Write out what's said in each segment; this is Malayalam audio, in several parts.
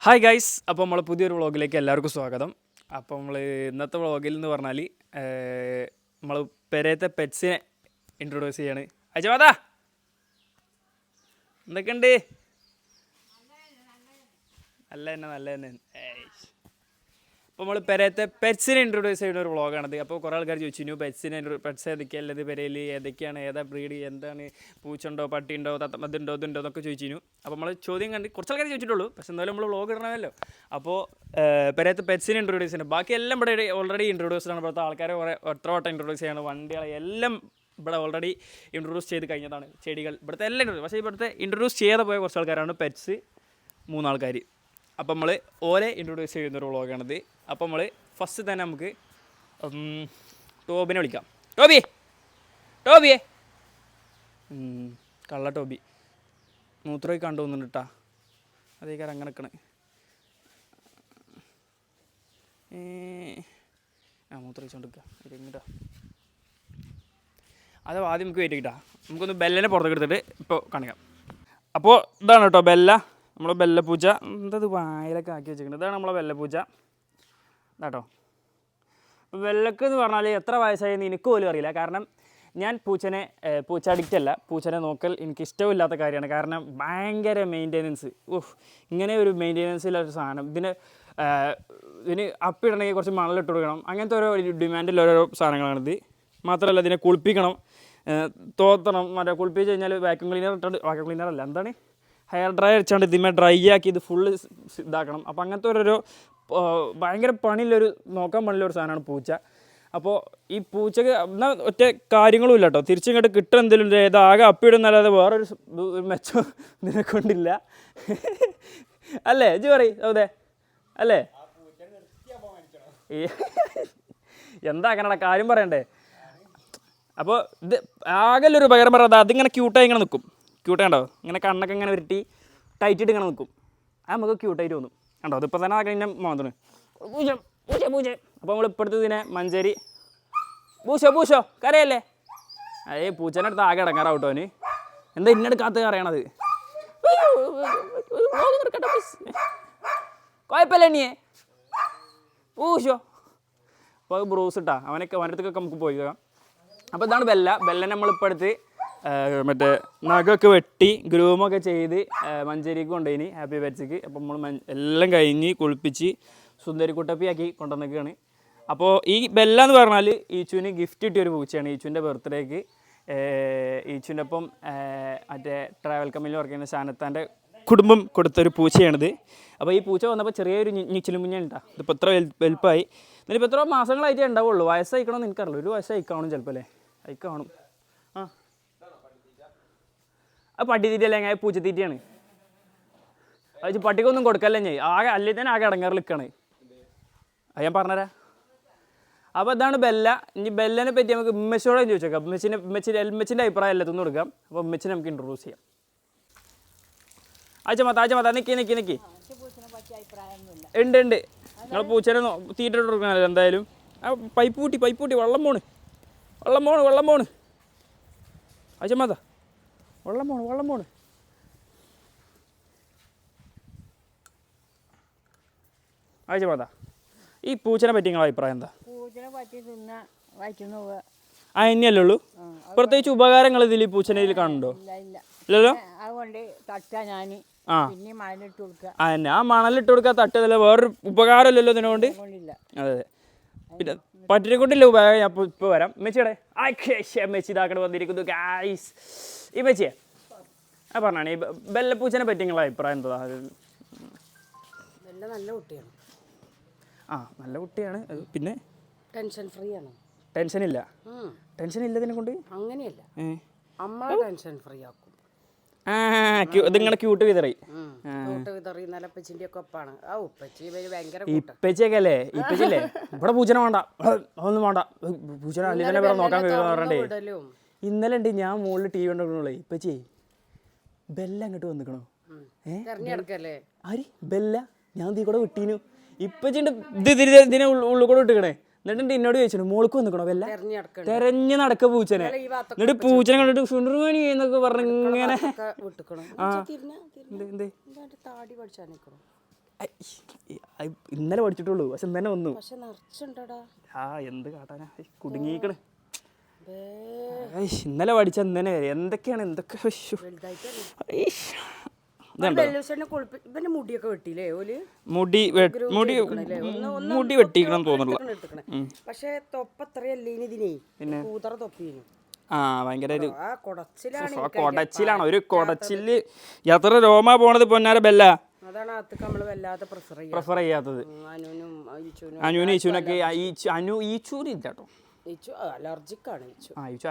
ഹായ് ഗൈസ്, അപ്പോൾ നമ്മൾ പുതിയൊരു വ്ളോഗിലേക്ക് എല്ലാവർക്കും സ്വാഗതം. അപ്പോൾ നമ്മൾ ഇന്നത്തെ വ്ളോഗിൽ എന്ന് പറഞ്ഞാൽ നമ്മൾ പെരേത്തെ പെറ്റ്സിനെ ഇൻട്രൊഡ്യൂസ് ചെയ്യാണ്. അജമാതാ എന്തൊക്കെയുണ്ട്? നല്ല തന്നെ. അപ്പോൾ നമ്മൾ പെരേത്തെ പെറ്റ്സിനെ ഇൻട്രൊഡ്യൂസ് ചെയ്യുന്ന ഒരു വ്ളോഗാണത്. അപ്പോൾ കുറേ ആൾക്കാർ ചോദിച്ചു പെറ്റ്സ് ഏതൊക്കെയല്ലത്, പെരയിൽ ഏതൊക്കെയാണ്, ഏതാ ബ്രീഡ്, എന്താണ്, പൂച്ചുണ്ടോ, പട്ടിയുണ്ടോ, അതുണ്ടോ എന്നൊക്കെ ചോദിച്ചു. അപ്പോൾ നമ്മൾ ചോദ്യം കണ്ട് കുറച്ച് ആൾക്കാർ ചോദിച്ചിട്ടുള്ളൂ, പക്ഷേ എന്തായാലും നമ്മൾ വ്ളോഗ് ഇടണമല്ലോ. അപ്പോൾ പെരേത്തെ പെറ്റ്സിനെ ഇൻട്രൊഡ്യൂസ് ചെയ്യുന്നത്, ബാക്കി എല്ലാം ഇവിടെ ഓൾറെഡി ഇൻട്രൊഡ്യൂസ്ഡ് ആണ്. ഇവിടുത്തെ ആൾക്കാരെ എത്ര വട്ടം ഇൻട്രൊഡ്യൂസ് ചെയ്യാണ്, വണ്ടികളെ എല്ലാം ഇവിടെ ഓൾറെഡി ഇൻട്രൊഡ്യൂസ് ചെയ്ത് കഴിഞ്ഞതാണ്. ചെടികൾ ഇവിടുത്തെ എല്ലാം ഇൻട്രൊഡ്യൂസ്, പക്ഷേ ഇവിടുത്തെ ഇൻട്രൊഡ്യൂസ് ചെയ്യാതെ പോയ കുറച്ച് ആൾക്കാരാണ് പെറ്റ്സ്, 3 ആൾക്കാർ. അപ്പം നമ്മൾ ഓരെ ഇൻട്രൊഡ്യൂസ് ചെയ്യുന്നൊരു വ്ളോഗാണിത്. അപ്പം നമ്മൾ ഫസ്റ്റ് തന്നെ നമുക്ക് ടോബിനെ വിളിക്കാം. ടോബിയെ കള്ള ടോബി മൂത്രമൊക്കെ കണ്ടു തോന്നുന്നുണ്ട് കേട്ടാ. അതേക്കാരം അങ്ങനെ നിൽക്കണേ. മൂത്രമൊഴിച്ചോണ്ടിരിക്കുക ഇങ്ങോട്ടാ. അത് ആദ്യം നമുക്ക് വെയിറ്റ് കിട്ടാം. നമുക്കൊന്ന് ബെല്ലനെ പുറത്തേക്ക് എടുത്തിട്ട് ഇപ്പോൾ കാണിക്കാം. അപ്പോൾ ഇതാണ് കേട്ടോ ബെല്ല, നമ്മളെ ബെല്ലപ്പൂച്ച. എന്തത് വായിലൊക്കെ ആക്കി വെച്ചിരിക്കുന്നത്. ഇതാണ് നമ്മളെ ബെല്ലപ്പൂച്ച കേട്ടോ. അപ്പോൾ വെള്ളക്ക് എന്ന് പറഞ്ഞാൽ എത്ര വയസ്സായെന്ന് എനിക്ക് പോലും അറിയില്ല. കാരണം ഞാൻ പൂച്ച അഡിക്റ്റ് അല്ല. പൂച്ചനെ നോക്കൽ എനിക്ക് ഇഷ്ടമില്ലാത്ത കാര്യമാണ്. കാരണം ഭയങ്കര മെയിൻ്റെനൻസ്. ഇങ്ങനെ ഒരു മെയിൻ്റെനൻസിലൊരു സാധനം. ഇതിന് അപ്പിടണമെങ്കിൽ കുറച്ച് മണലിട്ട് കൊടുക്കണം. അങ്ങനത്തെ ഓരോ ഡിമാൻഡിൽ ഓരോ സാധനങ്ങളാണിത്. മാത്രമല്ല ഇതിനെ കുളിപ്പിക്കണം, തോത്തണം. കുളിപ്പിച്ച് കഴിഞ്ഞാൽ വാക്യൂം ക്ലീനർ അല്ല, എന്താണ്, ഹെയർ ഡ്രയർ വെച്ചാണ്ട് ഇതിന്മേ ഡ്രൈ ആക്കി ഇത് ഫുള്ള് ഇതാക്കണം. അപ്പോൾ അങ്ങനത്തെ ഓരോരോ ഭയങ്കര നോക്കാൻ പണിയുള്ളൊരു സാധനമാണ് പൂച്ച. അപ്പോൾ ഈ പൂച്ചക്ക് എന്നാൽ ഒറ്റ കാര്യങ്ങളും ഇല്ല കേട്ടോ. തിരിച്ചിങ്ങോട്ട് കിട്ടുക എന്തെങ്കിലും ഇതാകെ അപ്പിടുന്നല്ലാതെ വേറൊരു മെച്ചം ഇതിനെക്കൊണ്ടില്ല. അല്ലേ ഇജ്ജ് പറയും അതെ അല്ലേ? എന്താ അങ്ങനെ കാര്യം പറയണ്ടേ? അപ്പോൾ ഇത് ആകെല്ലൊരു ഉപകാരം പറയാം. അതിങ്ങനെ ക്യൂട്ടായി ഇങ്ങനെ നിൽക്കും. ക്യൂട്ടായിട്ടോ, ഇങ്ങനെ കണ്ണൊക്കെ ഇങ്ങനെ ഉരുട്ടി ടൈറ്റിട്ട് ഇങ്ങനെ നിൽക്കും. അത് നമുക്ക് ക്യൂട്ടായിട്ട് തോന്നും കണ്ടോ. അതിപ്പോൾ തന്നെ ആകെ ഇങ്ങനെ മാത്രം പൂച്ച. അപ്പോൾ നമ്മൾ ഇപ്പോഴത്തെ ഇതിനെ മഞ്ചേരി പൂശോ കരയല്ലേ. അതേ പൂച്ചേൻ്റെ അടുത്ത് ആകെ ഇടങ്ങാറാവട്ടോ അവന്. എന്താ ഇന്നെടുക്കാത്ത അറിയണത്? കുഴപ്പമില്ല എണ്ണിയേ പൂശോ. അപ്പോൾ അത് ബ്രൂസ് ഇട്ടാ അവൻ്റെ അടുത്തൊക്കെ നമുക്ക് പോയി നോക്കാം. അപ്പോൾ ഇതാണ് ബെല്ലനെ നമ്മളിപ്പോൾ അടുത്ത് മറ്റേ നഖമൊക്കെ വെട്ടി ഗ്രൂമൊക്കെ ചെയ്ത് മഞ്ചേരിക്ക് കൊണ്ടുപോയിന് ഹാപ്പി പെറ്റ്സിക്ക്. അപ്പോൾ നമ്മൾ എല്ലാം കഴിഞ്ഞ് കുളിപ്പിച്ച് സുന്ദരി കുട്ടപ്പിയാക്കി കൊണ്ടുവന്നൊക്കെയാണ്. അപ്പോൾ ഈ ബെല്ല എന്ന് പറഞ്ഞാൽ ഈച്ചുവിന് ഗിഫ്റ്റ് കിട്ടിയൊരു പൂച്ചയാണ്. ഈച്ചുവിൻ്റെ ബർത്ത്ഡേക്ക് ഈച്ചുവിൻ്റെ ഒപ്പം മറ്റേ ട്രാവൽ കമ്പനിയിൽ വർക്ക് ചെയ്യുന്ന ഷാനത്താൻ്റെ കുടുംബം കൊടുത്തൊരു പൂച്ചയാണിത്. അപ്പോൾ ഈ പൂച്ച വന്നപ്പോൾ ചെറിയൊരു ഞിച്ചിലും കുഞ്ഞാണ്. ഇതിപ്പോൾ എത്ര വലുപ്പമായി, എന്നിട്ടിപ്പോൾ എത്ര മാസങ്ങളായിട്ടേ ഉണ്ടാവുള്ളൂ. വയസ്സായിക്കണമെന്ന് എനിക്കറിയില്ല. ഒരു വയസ്സായിക്കാണും ചിലപ്പോൾ അല്ലേ, അയക്കാണും. അത് പട്ടിത്തീറ്റയല്ല, ഞാൻ പൂച്ചത്തീറ്റയാണ്. അത് പട്ടിക്കൊന്നും കൊടുക്കല്ലേ ഞാൻ ആകെ, അല്ലെങ്കിൽ തന്നെ ആകെ ഇടങ്ങാറ് നിൽക്കുകയാണ്. അത് ഞാൻ പറഞ്ഞുതരാം. അപ്പോൾ ഇതാണ് ബെല്ല. ഇനി ബെല്ലനെ പറ്റി നമുക്ക് ഉമ്മച്ചിയോടെ ചോദിച്ചേക്കാം. ഉമ്മച്ചിൻ്റെ അഭിപ്രായം എല്ലാത്തുനിന്ന് കൊടുക്കാം. അപ്പോൾ ഉമ്മച്ചിനെ നമുക്ക് ഇൻട്രൊഡ്യൂസ് ചെയ്യാം. ആഴ്ച നിൽക്കി ഉണ്ട്. നിങ്ങൾ പൂച്ചനെ തീറ്റ ഇട്ട് കൊടുക്കണല്ലോ എന്തായാലും. ആ പൈപ്പ് കൂട്ടി വെള്ളം പോണ് ആഴ്ച വെള്ളം പോണ്. ആഴ്ച ഈ പൂച്ചനെ പറ്റി നിങ്ങളുടെ അഭിപ്രായം എന്താ? ആ തന്നെയല്ലേ ഉള്ളൂ. പ്രത്യേകിച്ച് ഉപകാരങ്ങൾ ഇതിൽ ഈ പൂച്ചനെ ഇതിൽ കാണുന്നുണ്ടോ? ഇല്ലല്ലോ. ആ മണലിട്ട് കൊടുക്കുക, തട്ടതല്ല, വേറൊരു ഉപകാരമല്ലല്ലോ ഇതിനുകൊണ്ട്. അതെ. പിന്നെ പട്ടിനെ കൊണ്ടില്ല ഉപകാരം. ഞാൻ ഇപ്പോൾ വരാം. മെച്ചിയുടെ മെച്ചി ഇതാക്കണ വന്നിരിക്കുന്നു ഗായ്സ്. ഈ മെച്ചിയെ ആ പറഞ്ഞാണ് ഈ ബെല്ലപ്പൂച്ചനെ പറ്റി നിങ്ങളുടെ അഭിപ്രായം എന്താ? നല്ല കുട്ടിയാണ്. നല്ല കുട്ടിയാണ്. പിന്നെ ടെൻഷൻ ഫ്രീ ആണ്. ടെൻഷൻ ഇല്ലതിനെ കൊണ്ട് അങ്ങനെയല്ല, അമ്മ ടെൻഷൻ ഫ്രീ ആക്കും. ഇതിങ്ങനെ ക്യൂട്ട് വിതറി നിലപ്പച്ചിന്റെ ഒക്കെ ഒപ്പാണ്. ഇപ്പച്ചിയൊക്കെ അല്ലേ? ഇപ്പച്ചില്ലേ ഇവിടെ പൂച്ചനെ വേണ്ട, അതൊന്നും വേണ്ട, പൂച്ചനെ അല്ലെ നോക്കാൻ പറഞ്ഞേ. ഇന്നലെ ഉണ്ട് ഞാൻ മുകളിൽ TV കണ്ടോളേ. ഇപ്പച്ചി ബെല്ല അങ്ങോട്ട് വന്നിക്കണോ? ആര് ബെല്ല? ഞാൻ തീ കൂടെ വിട്ടീനു. ഇപ്പച്ചിണ്ട് ഇതിനെ ഉള്ളിൽ കൂടെ വിട്ടിക്കണേ. എന്നിട്ട് എന്നോട് ചോദിച്ചു മോൾക്ക് വന്നിക്കണോ ബെല്ല? തെരഞ്ഞു നടക്ക പൂച്ചനെ. എന്നിട്ട് പൂച്ചനെ കണ്ടിട്ട് സുണ്ടർമണി എന്നൊക്കെ പറഞ്ഞ ഇങ്ങനെ ഇന്നലെ പഠിച്ചിട്ടുള്ളൂ, പക്ഷെ ഇന്നലെ വന്നു. പക്ഷെ നിറച്ചുണ്ടടാ. എന്ത് കാട്ടാനാ, കുടുങ്ങിക്കണ്. ഇന്നലെ പഠിച്ച ഇന്നലെ എന്തൊക്കെയാണ് എന്തൊക്കെ. ഇവന്റെ മുടിയൊക്കെ വെട്ടിയില്ലേ ഓല്? മുടി വെട്ടിക്കണം തോന്നുന്നു. പക്ഷെ തൊപ്പ അത്രയല്ലേ ഇതിനെ, കൂതറ തൊപ്പിനു. ഭയങ്കര കൊടച്ചിലാണ്. ഒരു കൊടച്ചില് എത്ര രോമ പോണത് പൊന്നാര ബെല്ല. അതാണ് നമ്മള് വല്ലാതെ പ്രിഫർ ചെയ്യാത്തത്. അനുവിനും ഈച്ചൂനൊക്കെ ഈച്ചൂരില്ല കേട്ടോ,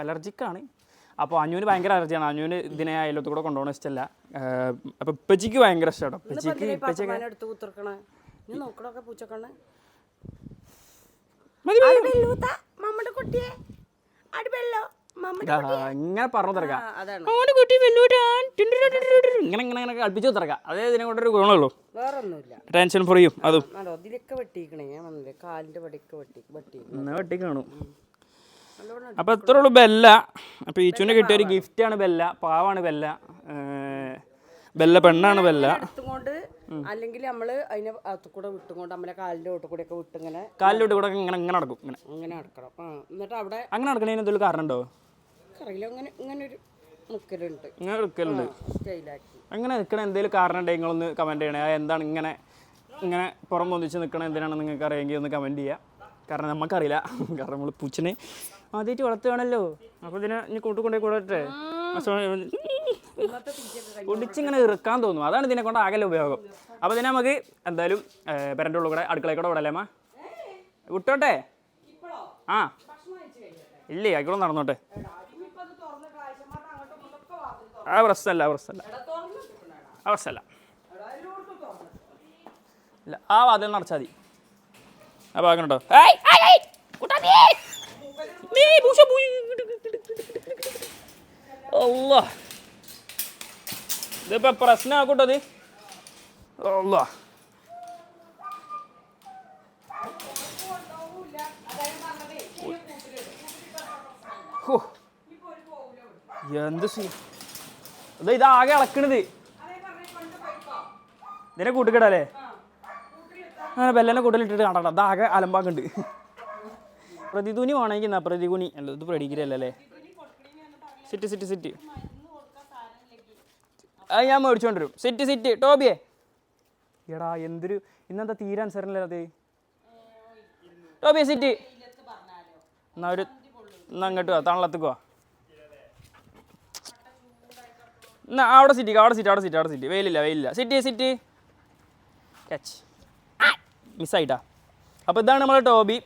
അലർജിക്കാണ്. അപ്പോൾ അനുവിന് ഭയങ്കര അലർജിയാണ്. അനുവിന് ഇതിനെ അയലത്ത് കൂടെ കൊണ്ടുപോകണ ഇഷ്ടമല്ല. അപ്പൊ ഇപ്പച്ചിക്ക് ഭയങ്കര ഇഷ്ടമാണ്. ഇങ്ങനെ പറഞ്ഞു തിറക്കാം, ഇങ്ങനെ ഇങ്ങനെ ഇങ്ങനെ കളിപ്പിച്ചു തിറക്കാം. അതേ ഇതിനെ കൊണ്ടൊരു ഗുണമുള്ളൂ, ടെൻഷൻ ഫ്രീയും. അതും വെട്ടി കാണും. അപ്പൊ ഇത്ര ഉള്ളു ബെല്ല. അപ്പൊ ഈച്ചുവിന് കിട്ടിയ ഒരു ഗിഫ്റ്റാണ് ബെല്ല. പാവാണ് ബെല്ല, ബെല്ല പെണ്ണാണ് ബെല്ല. അല്ലെങ്കിൽ നമ്മള് അതിനെ കൂടെ വിട്ടുകൊണ്ട് നമ്മളെ കാലിന്റെ ഓട്ട് കൂടെ ഒക്കെ വിട്ട് ഇങ്ങനെ കാലിലോട്ട് കൂടെ ഇങ്ങനെ ഇങ്ങനെ നടക്കും. ഇങ്ങനെ നടക്കണം. എന്നിട്ട് അവിടെ അങ്ങനെ നടക്കണതിന് എന്തെങ്കിലും കാരണം ഉണ്ടോ? അറിയില്ല, ഇങ്ങനെ ഒരു മുക്കലുണ്ട്, ഇങ്ങനെ എടുക്കലുണ്ട്. സ്റ്റൈലാക്കി അങ്ങനെ നിൽക്കണ എന്തെങ്കിലും കാരണം ഉണ്ടെങ്കിൽ നിങ്ങളൊന്ന് കമൻറ്റ് ചെയ്യണേ. എന്താണ് ഇങ്ങനെ ഇങ്ങനെ പുറം പൊന്നിച്ച് നിൽക്കണം എന്തിനാണെന്ന് നിങ്ങൾക്ക് അറിയാമെങ്കിൽ ഒന്ന് കമൻറ്റ് ചെയ്യുക. കാരണം നമുക്കറിയില്ല, കാരണം നമ്മൾ പൂച്ചനെ ആദ്യമായിട്ട് വളർത്തുകയാണല്ലോ. അപ്പോൾ ഇതിനെ ഇനി കൂട്ടുകൊണ്ടേ കൂടട്ടെ, കുടിച്ചിങ്ങനെ ഇറുക്കാൻ തോന്നും. അതാണ് ഇതിനെ കൊണ്ട് ആകെ ഉപയോഗം. അപ്പോൾ ഇതിനെ നമുക്ക് എന്തായാലും പെരൻ്റെ ഉള്ളിൽ കൂടെ അടുക്കളയിൽ കൂടെ വിടല്ലേ അമ്മ? വിട്ടോട്ടെ? ഇല്ലേ, ആയിക്കോളും, നടന്നോട്ടെ. പ്രശ്നമല്ല ഇല്ല, ആ വാതിൽ നടച്ചാൽ മതി. ആ ഭാഗം കേട്ടോ. ഇതിപ്പോ പ്രശ്നമാക്കൂട്ടോ അത്. എന്ത് ഇതാകെ ഇളക്കണത്. ഇതിനെ കൂട്ടിക്കിടല്ലേ? അങ്ങനെ ബെല്ലനെ കൂട്ടലിട്ടിട്ട് കണ്ടോ, അതാകെ അലമ്പാക്കുണ്ട്. പ്രതിധുനി വേണമെങ്കിൽ എന്നാ പ്രതികുനി അല്ല, ഇത് പ്രടിക്കലല്ലേ. സിറ്റ് അത് ഞാൻ മേടിച്ചോണ്ടിരും. സിറ്റ് ടോബിയെ. എടാ എന്തൊരു ഇന്നെന്താ തീരാൻ സാറല്ലേ അത്. ടോബിയെ സിറ്റ്. എന്നാ അങ്ങോട്ട് പോവാ, തണലത്തേക്ക് പോവാ. എന്നാ അവിടെ സിറ്റ്. വെയിലില്ല. Sit catch. മിസ്സായിട്ടാ. അപ്പോൾ ഇതാണ് നമ്മളെ ടോബി.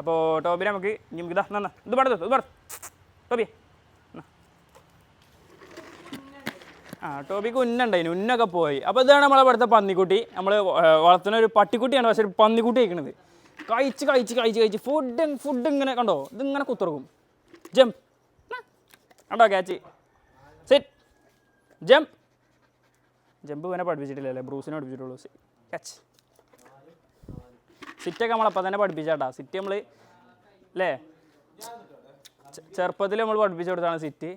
അപ്പോൾ ടോബിനെ നമുക്ക് ഇത് പാടത്ത് ടോബി. ടോബിക്ക് ഉന്നുണ്ടായിന്, ഉന്നൊക്കെ പോയി. അപ്പോൾ ഇതാണ് നമ്മളെ ഇവിടുത്തെ പന്നിക്കുട്ടി. നമ്മൾ വളർത്തുന്ന ഒരു പട്ടിക്കുട്ടിയാണ്, പക്ഷേ ഒരു പന്നിക്കുട്ടി കഴിക്കണത്. കഴിച്ച് ഫുഡ് ഇങ്ങനെ കണ്ടോ, ഇതിങ്ങനെ കുത്തിറക്കും. ജംപ് കണ്ടോ, ക്യാച്ച്. സിറ്റ് ജമ്പ് ഇവനെ പഠിപ്പിച്ചിട്ടില്ലല്ലേ, ബ്രൂസിനെ പഠിപ്പിച്ചിട്ടുള്ളൂ. ക്യാച്ച്. സിറ്റൊക്കെ നമ്മളപ്പം തന്നെ പഠിപ്പിച്ചാട്ടാ. സിറ്റ് നമ്മൾ അല്ലേ ചെറുപ്പത്തിൽ നമ്മൾ പഠിപ്പിച്ചു കൊടുത്താണ് സിറ്റ്.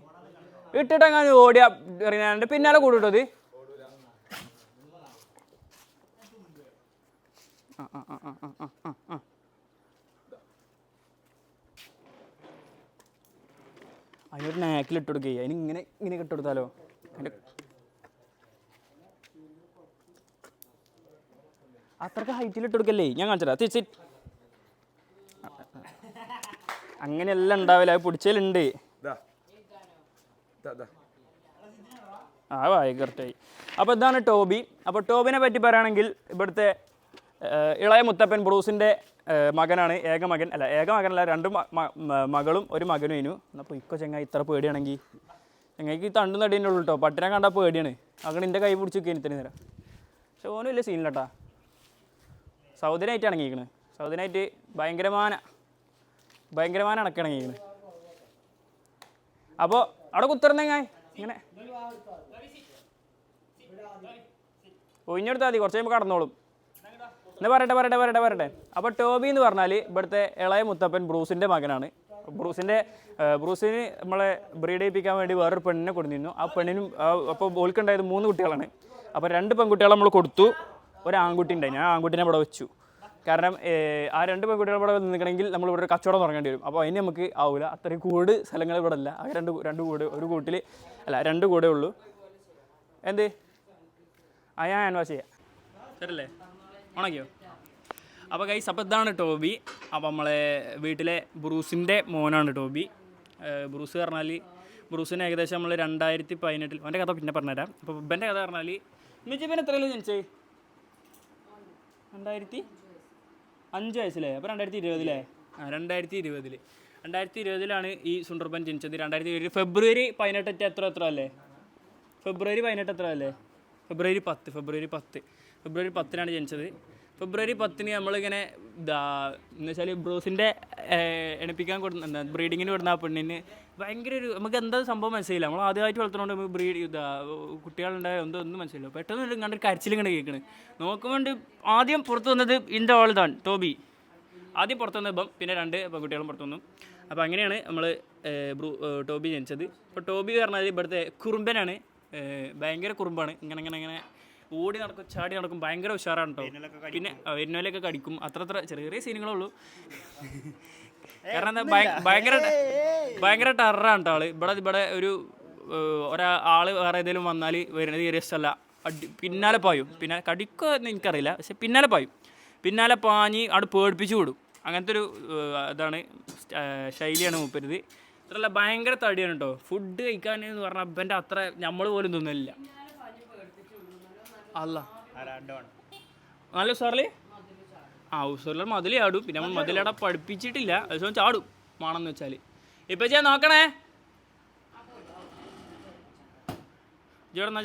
ഇട്ടിട്ട് അങ്ങനെ ഓടിയ എറിയാണ്ട് പിന്നാലെ കൂടിട്ടത്. അതിനൊരു നാക്കിലിട്ട് കൊടുക്കുക. അതിന് ഇങ്ങനെ ഇട്ടെടുത്താലോ. അതിൻ്റെ അത്രക്ക് ഹൈറ്റിലിട്ട് കൊടുക്കല്ലേ. ഞാൻ കാണിച്ചതാ. സിറ്റ്. അങ്ങനെയെല്ലാം ഉണ്ടാവില്ല, അത് പിടിച്ചലുണ്ട്. കറക്റ്റായി. അപ്പോൾ ഇതാണ് ടോബി. അപ്പോൾ ടോബിനെ പറ്റി പറയുകയാണെങ്കിൽ ഇവിടുത്തെ ഇളയ മുത്തപ്പൻ ബ്രൂസിൻ്റെ മകനാണ്. ഏക മകനല്ല, രണ്ട് മകളും ഒരു മകനും ഇനു. അപ്പോൾ ഇക്കൊ ചെങ്ങായി ഇത്ര പേടിയാണെങ്കിൽ ചെങ്ങായിക്ക് തണ്ടും തടീൻ്റെ ഉള്ളൂ കേട്ടോ. പട്ടിനെ കണ്ടാൽ പേടിയാണ്. അങ്ങനെ എൻ്റെ കൈ പിടിച്ച് വെക്കാൻ ഇത്രയും നേരം. പക്ഷെ ഓനും വലിയ സീനില്ലട്ടാ. സൗദിനായിട്ട് ഇണങ്ങിയിരിക്കണ്. സൗദിനായിട്ട് ഭയങ്കരമാന ഇണക്കിണങ്ങിയിരിക്കണ്. അപ്പോൾ അവിടെ കുത്തിരുന്നെങ്ങാ ഇങ്ങനെ ഒഴിഞ്ഞെടുത്താൽ മതി, കുറച്ച് കഴിയുമ്പോൾ കടന്നോളും. എന്നാ പറയട്ടെ. അപ്പോൾ ടോബി എന്ന് പറഞ്ഞാൽ ഇവിടുത്തെ ഇളയ മുത്തപ്പൻ ബ്രൂസിൻ്റെ മകനാണ്. ബ്രൂസിന് നമ്മളെ ബ്രീഡ് ചെയ്യിപ്പിക്കാൻ വേണ്ടി വേറൊരു പെണ്ണിനെ കൊടുത്തിരുന്നു. ആ പെണ്ണിനും അപ്പോൾ ഓൾക്കുണ്ടായത് 3 കുട്ടികളാണ്. അപ്പോൾ 2 പെൺകുട്ടികളെ നമ്മൾ കൊടുത്തു. ഒരു ആൺകുട്ടി ഉണ്ടായി. ഞാൻ ആൺകുട്ടീനെ ഇവിടെ വെച്ചു. കാരണം ആ 2 പെൺകുട്ടികൾ ഇവിടെ നിൽക്കണമെങ്കിൽ നമ്മൾ ഇവിടെ ഒരു കച്ചവടം തുടങ്ങേണ്ടി വരും. അപ്പോൾ അതിന് നമുക്ക് ആവില്ല. അത്രയും കൂട് സ്ഥലങ്ങൾ ഇവിടെ അല്ല. ആ രണ്ട് കൂട് ഒരു കൂട്ടിൽ അല്ല 2 കൂടേ ഉള്ളൂ. എന്ത് ഞാൻ ഹാൻഡ് വാഷ് ചെയ്യാം ശരിയല്ലേ? ഉണക്കിയോ? അപ്പോൾ ഗൈസ്, അപ്പോൾ ഇതാണ് ടോബി. അപ്പോൾ നമ്മളെ വീട്ടിലെ ബ്രൂസിൻ്റെ മോനാണ് ടോബി. ബ്രൂസ് പറഞ്ഞാൽ ബ്രൂസിന് ഏകദേശം നമ്മൾ 2018 അവൻ്റെ കഥ പിന്നെ പറഞ്ഞുതരാം. അപ്പോൾ ഇവൻ്റെ കഥ പറഞ്ഞാൽ മിജിബൻ എത്രയല്ലേ ജനിച്ചേ? 2005 വയസ്സിലേ? അപ്പോൾ 2020 2020 ഈ സുണ്ടർബൻ ജനിച്ചത്. 2020 ഫെബ്രുവരി 18 എത്ര അല്ലേ? ഫെബ്രുവരി 18 എത്ര അല്ലേ? ഫെബ്രുവരി 10 ജനിച്ചത്. ഫെബ്രുവരി 10 നമ്മളിങ്ങനെ എന്ന് വെച്ചാൽ ബ്രൂസിൻ്റെ എണിപ്പിക്കാൻ കൊടുക്കുന്ന ബ്രീഡിങ്ങിന് കൊടുക്കുന്ന ആ പെണ്ണിന് ഭയങ്കര ഒരു നമുക്ക് എന്താ സംഭവം മനസ്സിലായില്ല. നമ്മൾ ആദ്യമായിട്ട് വളർത്തുന്നതുകൊണ്ട് ബ്രീഡ് കുട്ടികളുണ്ടായ ഒന്നും മനസ്സിലായില്ല. പെട്ടെന്ന് കണ്ടൊരു കരച്ചിലിങ്ങനെ കേൾക്കണ്. നോക്കുമ്പോൾ ആദ്യം പുറത്തു വന്നത് ഇൻ്റെ ഓൾതാണ് ടോബി. ആദ്യം പുറത്തു വന്നപ്പം പിന്നെ 2 പെൺകുട്ടികളും പുറത്തു വന്നു. അപ്പോൾ അങ്ങനെയാണ് നമ്മൾ ടോബി ജനിച്ചത്. അപ്പോൾ ടോബി പറഞ്ഞാൽ ഇവിടുത്തെ കുറുമ്പനാണ്. ഭയങ്കര കുറുമ്പാണ്. ഇങ്ങനെ ഓടി നടക്കും, ചാടി നടക്കും, ഭയങ്കര ഉഷാറാണ് കേട്ടോ. പിന്നെ വെരിനോലൊക്കെ കടിക്കും. അത്ര ചെറിയ സീനുകളേ ഉള്ളൂ. കാരണം എന്താ ഭയങ്കര ടെററാണ് കേട്ടോ ആള്. ഇവിടെ ഒരാൾ വേറെ ഏതെങ്കിലും വന്നാൽ വരുന്നത് ചെറിയ ഇഷ്ടമല്ല. പിന്നാലെ പായും. പിന്നെ കടിക്കോ എന്ന് എനിക്കറിയില്ല, പക്ഷെ പിന്നാലെ പാഞ്ഞ് അവിടെ പേടിപ്പിച്ച് വിടും. അങ്ങനത്തെ ഒരു ഇതാണ് ശൈലിയാണ് മൂപ്പരുത്. അത്രല്ല ഭയങ്കര തടിയാണ് കേട്ടോ. ഫുഡ് കഴിക്കാൻ എന്ന് പറഞ്ഞാൽ ഇവൻ്റെ അത്ര നമ്മൾ പോലും തിന്നില്ല. അല്ല നല്ല ഉസാറില് ഉസാറിൽ മതിൽ ചാടും. പിന്നെ നമ്മൾ മതിലട പഠിപ്പിച്ചിട്ടില്ല, അത് ചാടും വേണമെന്ന് വെച്ചാൽ. ഇപ്പം ചെയ്യാൻ നോക്കണേ. ചോടന്നാ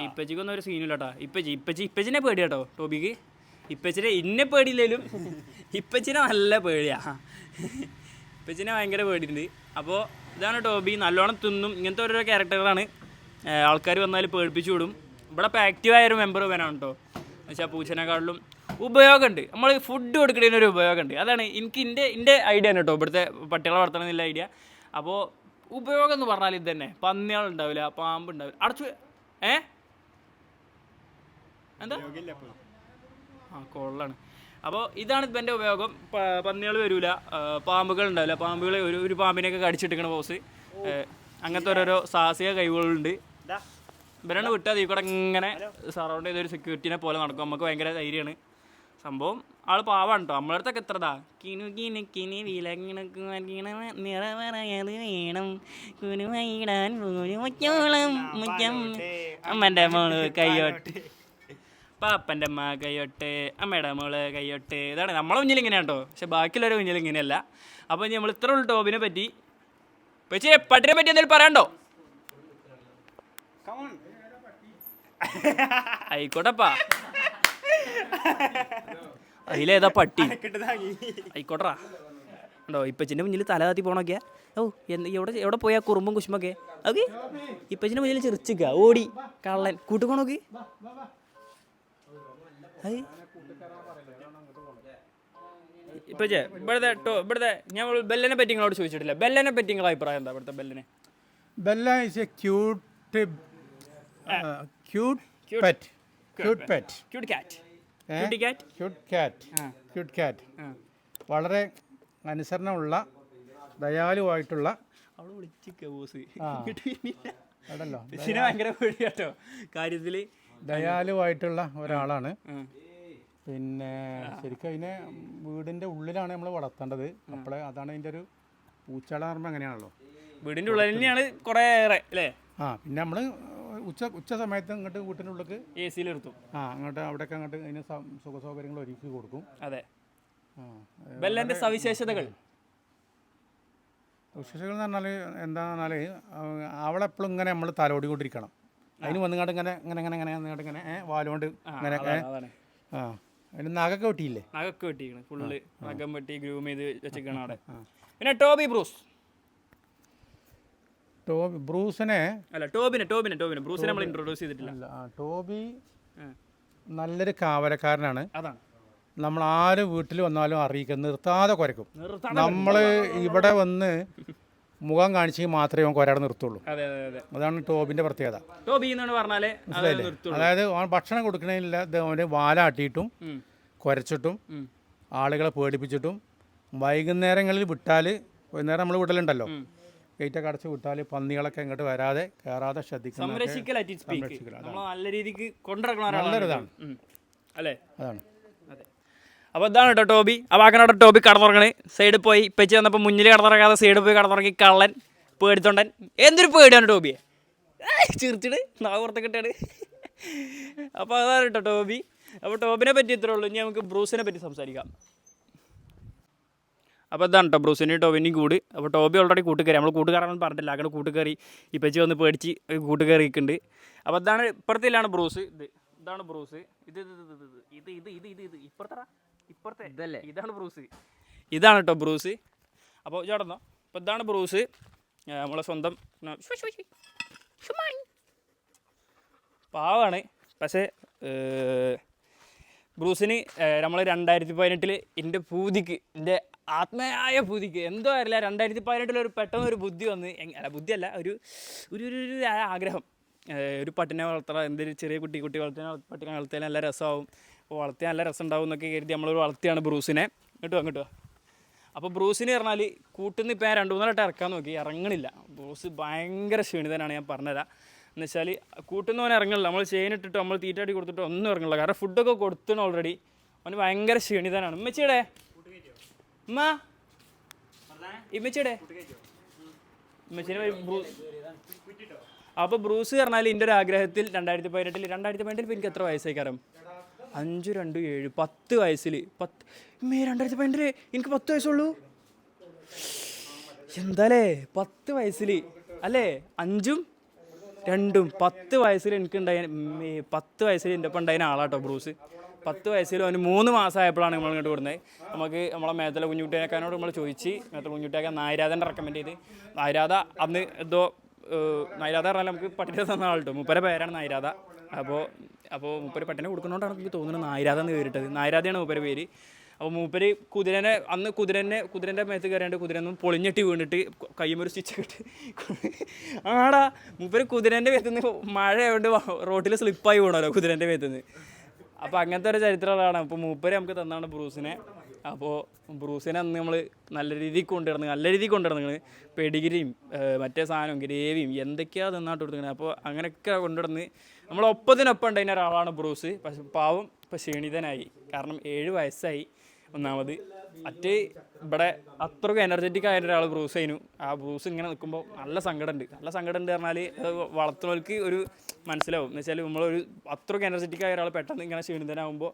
ഇപ്പച്ചിക്കൊന്നും ഒരു സീനില്ല കേട്ടോ. ഇപ്പച്ചിനെ പേടിയാ കേട്ടോ ടോബിക്ക്. ഇപ്പച്ചിനെ ഇന്നെ പേടിയില്ലേലും ഇപ്പച്ചിനെ നല്ല പേടിയാ. ഇപ്പച്ചിനെ ഭയങ്കര പേടിയുണ്ട്. അപ്പോൾ ഇതാണ് ടോബി. നല്ലോണം തിന്നും. ഇങ്ങനത്തെ ഓരോരോ ക്യാരക്ടറുകളാണ്. ആൾക്കാർ വന്നാൽ പേടിപ്പിച്ചു വിടും. ഇവിടെ ഇപ്പോൾ ആക്റ്റീവായൊരു മെമ്പർ വേണം കേട്ടോ. എന്ന് വെച്ചാൽ പൂച്ചനെക്കാളിലും ഉപയോഗമുണ്ട്. നമ്മൾ ഫുഡ് കൊടുക്കുന്നതിനൊരു ഉപയോഗമുണ്ട്. അതാണ് എനിക്ക് എൻ്റെ ഐഡിയ ആണ് കേട്ടോ, ഇവിടുത്തെ പട്ടികളെ വളർത്തണം എന്നുള്ള ഐഡിയ. അപ്പോൾ ഉപയോഗം എന്ന് പറഞ്ഞാൽ ഇത് തന്നെ. പന്നികളുണ്ടാവില്ല, പാമ്പുണ്ടാവില്ല. അടച്ചു എന്താ കൊള്ളാണ്. അപ്പോൾ ഇതാണ് ഇപ്പം എൻ്റെ ഉപയോഗം. പന്നികൾ വരില്ല, പാമ്പുകൾ ഉണ്ടാവില്ല. പാമ്പുകൾ ഒരു പാമ്പിനെയൊക്കെ കടിച്ചിട്ടിരിക്കണ ബോസ്. അങ്ങനത്തെ ഓരോരോ സാഹസിക കഴിവുകളുണ്ട്. ഇവരാണ് വിട്ടാൽ ഈ കൂടെ ഇങ്ങനെ സറൗണ്ട് ചെയ്തൊരു സെക്യൂരിറ്റിനെ പോലെ നടക്കും. നമുക്ക് ഭയങ്കര ധൈര്യമാണ് സംഭവം. ആൾ പാവാണ് കേട്ടോ. നമ്മളെ അടുത്തൊക്കെ എത്രതാ കിണി നിറവറയത് വേണം കുനുവൈടാൻ മുറ്റം അമ്മൻ്റെ മോള് കയ്യോട്ട്, പാപ്പൻ്റെ അമ്മ കയ്യോട്ട്, അമ്മയുടെ മോള് കയ്യോട്ട്. ഇതാണ് നമ്മളെ മുന്നിൽ ഇങ്ങനെയാണ് കേട്ടോ. പക്ഷെ ബാക്കിയുള്ളവരുടെ മുന്നിൽ ഇങ്ങനെയല്ല. അപ്പോൾ നമ്മൾ ഇത്ര ഉള്ളു ടോബിനെ പറ്റി. പക്ഷേ പട്ടിനെ പറ്റി എന്തെങ്കിലും പറയണ്ടോ? ആയിക്കോട്ടെപ്പാ. അതിലേതാ പട്ടി? ആയിക്കോട്ടെടാ. ഉണ്ടോ ഇപ്പച്ചിൻ്റെ മുന്നിൽ തല താത്തി പോകണൊക്കെ? എവിടെ പോയാ കുറുമ്പും കുശുമൊക്കെ? ഓക്കെ ഇപ്പച്ചിൻ്റെ മുന്നിൽ ചിരിച്ചിക്ക ഓടി കള്ളൻ കൂട്ടുപോണോക്ക്. ഇപ്പച്ചേ ഇവിടുത്തെ ഞാൻ ബെല്ലനെ പറ്റി നിങ്ങളോട് ചോദിച്ചിട്ടില്ല. ബെല്ലനെ പറ്റി നിങ്ങളുടെ അഭിപ്രായം എന്താ? ഇവിടുത്തെ Bella is A cute cat. വളരെ അനുസരണമുള്ള ദയാലുവായിട്ടുള്ള കാര്യത്തില് ദയാലുവായിട്ടുള്ള ഒരാളാണ്. പിന്നെ ശരിക്കും അതിനെ വീടിൻ്റെ ഉള്ളിലാണ് നമ്മൾ വളർത്തേണ്ടത്. അപ്പോഴേ അതാണ് അതിൻ്റെ ഒരു പൂച്ചകളെ പറയുമ്പോൾ അങ്ങനെയാണല്ലോ, വീടിൻ്റെ ഉള്ളിൽ തന്നെയാണ് കുറേ ഏറെ അല്ലേ. പിന്നെ നമ്മൾ ഉച്ച സമയത്ത് ഇങ്ങോട്ട് വീട്ടിൻ്റെ ഉള്ളിലേക്ക് AC നിർത്തും. അങ്ങോട്ട് അവിടെയൊക്കെ അങ്ങോട്ട് അതിന് സുഖ സൗകര്യങ്ങൾ ഒരുക്കി കൊടുക്കും. അതെ. ബെല്ലൻ്റെ സവിശേഷതകൾ എന്ന് പറഞ്ഞാൽ എന്താണെന്ന് പറഞ്ഞാൽ അവളെപ്പോഴും ഇങ്ങനെ നമ്മൾ തലോടിക്കൊണ്ടിരിക്കണം. അതിന് വന്നുകൊണ്ട് ഇങ്ങനെ വാലുകൊണ്ട് ഇങ്ങനെ അതിന് നഖമൊക്കെ വെട്ടിയില്ലേ? നഖമൊക്കെ വെട്ടിക്കണം. ഫുള്ള് നഖം വെട്ടി ഗ്രൂം ചെയ്ത് വെച്ചിരിക്കണം അവിടെ. പിന്നെ ടോബിനെ നമ്മൾ ഇൻട്രൊഡ്യൂസ് ചെയ്തിട്ടില്ല. ടോബി നല്ലൊരു കാവലക്കാരനാണ്. അതാണ് നമ്മൾ ആര് വീട്ടിൽ വന്നാലും അറിയിക്കും, നിർത്താതെ കുരക്കും. നമ്മൾ ഇവിടെ വന്ന് മുഖം കാണിച്ചെങ്കിൽ മാത്രമേ അവൻ കൊരട നിർത്തുള്ളൂ. അതെ അതെ അതെ, അതാണ് ടോബിൻ്റെ പ്രത്യേകത. ടോബി എന്നാണ് പറഞ്ഞാൽ അതായത് അവൻ ഭക്ഷണം കൊടുക്കണതില്ല, അവന് വാലാട്ടിയിട്ടും കുരച്ചിട്ടും ആളുകളെ പേടിപ്പിച്ചിട്ടും വൈകുന്നേരങ്ങളിൽ വിട്ടാൽ, വൈകുന്നേരം നമ്മൾ വിടലുണ്ടല്ലോ, ഗേറ്റൊക്കെ അടച്ച് വിട്ടാൽ പന്നികളൊക്കെ ഇങ്ങോട്ട് വരാതെ കയറാതെ ശ്രദ്ധിക്കണം. നമ്മൾ നല്ല രീതിക്ക് കൊണ്ടുനടക്കണം നല്ലൊരിതാണ് അല്ലേ. അതാണ്. അതെ, അപ്പോൾ ഇതാണ് കേട്ടോ ടോബി. അപ്പോൾ അങ്ങനെ ടോബി കടന്നുറങ്ങണേ. സൈഡിൽ പോയി ഇപ്പച്ചി വന്നപ്പോൾ മുന്നിൽ കടന്നുറങ്ങാതെ സൈഡിൽ പോയി കടന്നുറങ്ങി കള്ളൻ പേടിത്തൊണ്ടൻ. എന്തൊരു പേടിയാണ് ടോബിയെ, ചിരിച്ചിട്ട് നാവ് പുറത്ത് കിട്ടാണ്. അപ്പോൾ അതാണ് കേട്ടോ ടോബി. അപ്പോൾ ടോബിനെ പറ്റി ഇത്രേ ഉള്ളൂ. ഇനി നമുക്ക് ബ്രൂസിനെ പറ്റി സംസാരിക്കാം. അപ്പോൾ ഇതാണ് കേട്ടോ ബ്രൂസിൻ്റെയും ടോബിൻ്റെയും കൂട്. അപ്പോൾ ടോബി ഓൾറെഡി കൂട്ടുകയറി, നമ്മൾ കൂട്ടുകാരാണെന്ന് പറഞ്ഞിട്ടില്ല, അങ്ങനെ കൂട്ടുകയറി ഇപ്പച്ചി വന്ന് പേടിച്ച് കൂട്ടുകയറിയിട്ടുണ്ട്. അപ്പോൾ ഇതാണ് ഇപ്പുറത്തിലാണ് ബ്രൂസ്. ഇതാണ് ബ്രൂസ്. ഇപ്പുറത്തെ ഇതല്ലേ, ഇതാണ് ബ്രൂസ്. ഇതാണ് കേട്ടോ ബ്രൂസ്. അപ്പോൾ ചേട്ടന്നോ, അപ്പോൾ ഇതാണ് ബ്രൂസ്, നമ്മളെ സ്വന്തം പാവാണ്. പക്ഷേ ബ്രൂസിന് നമ്മൾ 2018 എൻ്റെ പൂതിക്ക്, എൻ്റെ ആത്മീയമായ പൂതിക്ക് എന്തോ അറിയില്ല, 2018 ഒരു പെട്ടെന്ന് ഒരു ബുദ്ധി വന്ന്, അല്ല ബുദ്ധിയല്ല, ഒരു ആഗ്രഹം, ഒരു പട്ടിനെ വളർത്തണം, എന്തൊരു ചെറിയ കുട്ടി പട്ടിനെ വളർത്തിയാൽ നല്ല രസമാവും, അപ്പോൾ വളർത്തിയാൽ നല്ല രസം ഉണ്ടാവും എന്നൊക്കെ കരുതി നമ്മളൊരു വളർത്തിയാണ് ബ്രൂസിനെ. ഇങ്ങോട്ടോ. അപ്പോൾ ബ്രൂസിന് പറഞ്ഞാൽ കൂട്ടുന്ന ഇപ്പം ഞാൻ 2-3 വട്ടം ഇറക്കാൻ നോക്കി, ഇറങ്ങണില്ല. ബ്രൂസ് ഭയങ്കര ക്ഷീണിതനാണ്, ഞാൻ പറഞ്ഞുതരാം. എന്ന് വെച്ചാൽ കൂട്ടുന്നവൻ ഇറങ്ങണില്ല, നമ്മൾ ചെയിനിട്ടിട്ടോ നമ്മൾ തീറ്റാടി കൊടുത്തിട്ടോ ഒന്നും ഇറങ്ങില്ല, കാരണം ഫുഡൊക്കെ കൊടുത്തണം ഓൾറെഡി. അവന് ഭയങ്കര ക്ഷീണിതനാണ്. ഇമ്മച്ചിയുടെ ഇമ്മച്ചിയുടെ അപ്പോൾ ബ്രൂസ് പറഞ്ഞാൽ എൻ്റെ ഒരു ആഗ്രഹത്തിൽ 2018 എനിക്ക് എത്ര വയസ്സായി കാരണം 5, 2, 7, 10 വയസ്സിൽ 2018 എനിക്ക് 10 വയസ്സുള്ളൂ. എന്താല്ലേ 10 വയസ്സിൽ അല്ലേ, 5ഉം 2ഉം 10 വയസ്സിൽ എനിക്കുണ്ടായ 10 വയസ്സിൽ എൻ്റെ ഒപ്പം ഉണ്ടായിരുന്ന ആളാട്ടോ ബ്രൂസ്. 10 വയസ്സിൽ അവന് 3 മാസമായപ്പോഴാണ് നമ്മൾ ഇങ്ങോട്ട് കൊടുക്കുന്നത്. നമുക്ക് നമ്മളെ മേത്തല കുഞ്ഞുകുട്ടിയേക്കാനോട് നമ്മൾ ചോദിച്ച്, മേത്തല കുഞ്ഞുകുട്ടിയേക്കാൻ നായരാധനെ റെക്കമെൻഡ് ചെയ്ത്, നായരാധ അന്ന് എന്തോ നായരാധ പറഞ്ഞാൽ നമുക്ക് പട്ടിനെ തന്ന ആൾട്ടോ, മൂപ്പരെ പേരാണ് നായരാധ. അപ്പോൾ മൂപ്പര് പട്ടിനെ കൊടുക്കുന്നതുകൊണ്ടാണ് എനിക്ക് തോന്നുന്നത് നായരാധ എന്ന് പേരിട്ടത്. നായരാധയാണ് മൂപ്പരെ പേര്. അപ്പോൾ മൂപ്പര് കുതിരൻ്റെ മേത്ത് കയറിയാണ്ട് കുതിരൊന്നും പൊളിഞ്ഞിട്ട് വീണിട്ട് കയ്യുമൊരു സ്റ്റിച്ച് ഇട്ട് ആടാ മൂപ്പര് കുതിരൻ്റെ മേത്തുനിന്ന് മഴ ആയതുകൊണ്ട് റോട്ടിൽ സ്ലിപ്പായി വീണല്ലോ കുതിരൻ്റെ മേത്തുനിന്ന്. അപ്പോൾ അങ്ങനത്തെ ഒരു ചരിത്രമാണ്. അപ്പോൾ മൂപ്പര് നമുക്ക് തന്നാണ് ബ്രൂസിനെ. അപ്പോൾ ബ്രൂസിനെ അന്ന് നമ്മൾ നല്ല രീതിക്ക് കൊണ്ടുവരുന്നത് പെഡിഗിരിയും മറ്റേ സാധനവും ഗ്രേവിയും എന്തൊക്കെയാണ് തന്നാട്ട് കൊടുക്കുന്നത്. അപ്പോൾ അങ്ങനെയൊക്കെ കൊണ്ടുവന്ന് നമ്മളൊപ്പത്തിനൊപ്പം ഉണ്ടായിരുന്ന ഒരാളാണ് ബ്രൂസ്. പക്ഷെ പാവം ഇപ്പോൾ ക്ഷീണിതനായി, കാരണം 7 വയസ്സായി ഒന്നാമത്. ഇവിടെ അത്രയ്ക്ക് എനർജറ്റിക് ആയ ഒരാൾ ബ്രൂസ് ആയിരുന്നു. ആ ബ്രൂസ് ഇങ്ങനെ നിൽക്കുമ്പോൾ നല്ല സങ്കടമുണ്ട് പറഞ്ഞാൽ അത് വളർത്തുന്നവർക്ക് ഒരു മനസ്സിലാവും. എന്ന് വെച്ചാൽ നമ്മളൊരു അത്രയ്ക്ക് എനർജറ്റിക് ആയ ഒരാൾ പെട്ടെന്ന് ഇങ്ങനെ ക്ഷീണിതനാകുമ്പോൾ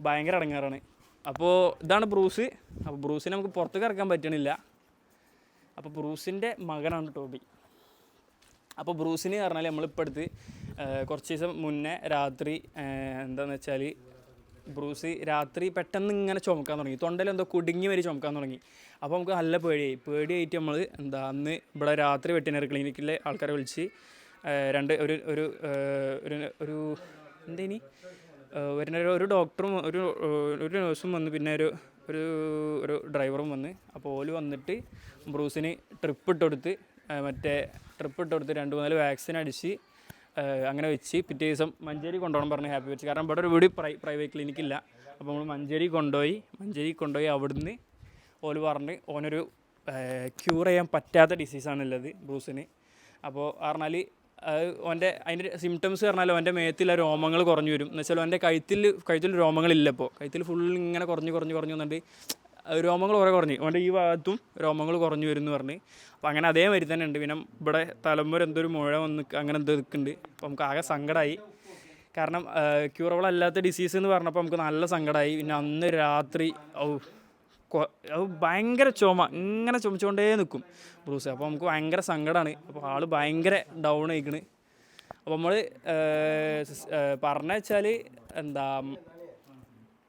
ഭയങ്കര ഇടങ്ങാറാണ്. അപ്പോൾ ഇതാണ് ബ്രൂസ്. അപ്പോൾ ബ്രൂസിനെ നമുക്ക് പുറത്തേക്ക് ഇറക്കാൻ പറ്റണില്ല. അപ്പോൾ ബ്രൂസിൻ്റെ മകനാണ് ടോബി. അപ്പോൾ ബ്രൂസിന് പറഞ്ഞാൽ നമ്മളിപ്പോൾ അടുത്ത് കുറച്ച് ദിവസം മുന്നേ രാത്രി എന്താണെന്ന് വെച്ചാൽ ബ്രൂസ് രാത്രി പെട്ടെന്ന് ഇങ്ങനെ ചുമക്കാൻ തുടങ്ങി, തൊണ്ടയിലെന്തോ കുടുങ്ങി വരെ ചുമക്കാൻ തുടങ്ങി. അപ്പോൾ നമുക്ക് നല്ല പേടിയായിട്ട് നമ്മൾ അന്ന് ഇവിടെ രാത്രി വെറ്റിനറി ക്ലിനിക്കിലെ ആൾക്കാരെ വിളിച്ച് ഒരു ഡോക്ടറും ഒരു നേഴ്സും വന്ന്, പിന്നെ ഒരു ഡ്രൈവറും വന്ന്. അപ്പോൾ ഓല് വന്നിട്ട് ബ്രൂസിന് ട്രിപ്പ് ഇട്ട് കൊടുത്ത് 2-3 വാക്സിൻ അടിച്ച് അങ്ങനെ വെച്ച് പിറ്റേ ദിവസം മഞ്ചേരി കൊണ്ടുപോകണം പറഞ്ഞ് ഹാപ്പി വെച്ച്. കാരണം ഇവിടെ ഒരു വീട് പ്രൈവറ്റ് ക്ലിനിക്കില്ല. അപ്പോൾ നമ്മൾ മഞ്ചേരി കൊണ്ടുപോയി അവിടുന്ന് ഓല് പറഞ്ഞ് ഓനൊരു ക്യൂർ ചെയ്യാൻ പറ്റാത്ത ഡിസീസാണുള്ളത് ബ്രൂസിന്. അപ്പോൾ പറഞ്ഞാൽ അതിൻ്റെ സിംറ്റംസ് പറഞ്ഞാൽ അവൻ്റെ മേത്തിലെ രോമങ്ങൾ കുറഞ്ഞു വരും. എന്ന് വെച്ചാൽ അവൻ്റെ കഴുത്തിൽ രോമങ്ങളില്ല. ഇപ്പോൾ കഴുത്തിൽ ഫുൾ ഇങ്ങനെ കുറഞ്ഞ് വന്നിട്ട് രോമങ്ങൾ കുറഞ്ഞ് അവൻ്റെ ഈ ഭാഗത്തും രോമങ്ങൾ കുറഞ്ഞു വരും എന്ന് പറഞ്ഞ്. അപ്പോൾ അങ്ങനെ അതേമാതിരി തന്നെ ഉണ്ട്. പിന്നെ ഇവിടെ തലമുറ എന്തൊരു മുഴ വന്ന് അങ്ങനെ എന്തോ നിൽക്കുന്നുണ്ട്. അപ്പോൾ നമുക്ക് ആകെ സങ്കടമായി, കാരണം ക്യൂറബിൾ അല്ലാത്ത ഡിസീസ് എന്ന് പറഞ്ഞപ്പോൾ നമുക്ക് നല്ല സങ്കടമായി. പിന്നെ അന്ന് രാത്രി ഭയങ്കര ഇങ്ങനെ ചുമച്ചുകൊണ്ടേ നിൽക്കും ബ്രൂസ്. അപ്പോൾ നമുക്ക് ഭയങ്കര സങ്കടമാണ്. അപ്പോൾ ആൾ ഭയങ്കര ഡൗൺ ആയിക്കണ്. അപ്പോൾ നമ്മൾ പറഞ്ഞു വെച്ചാൽ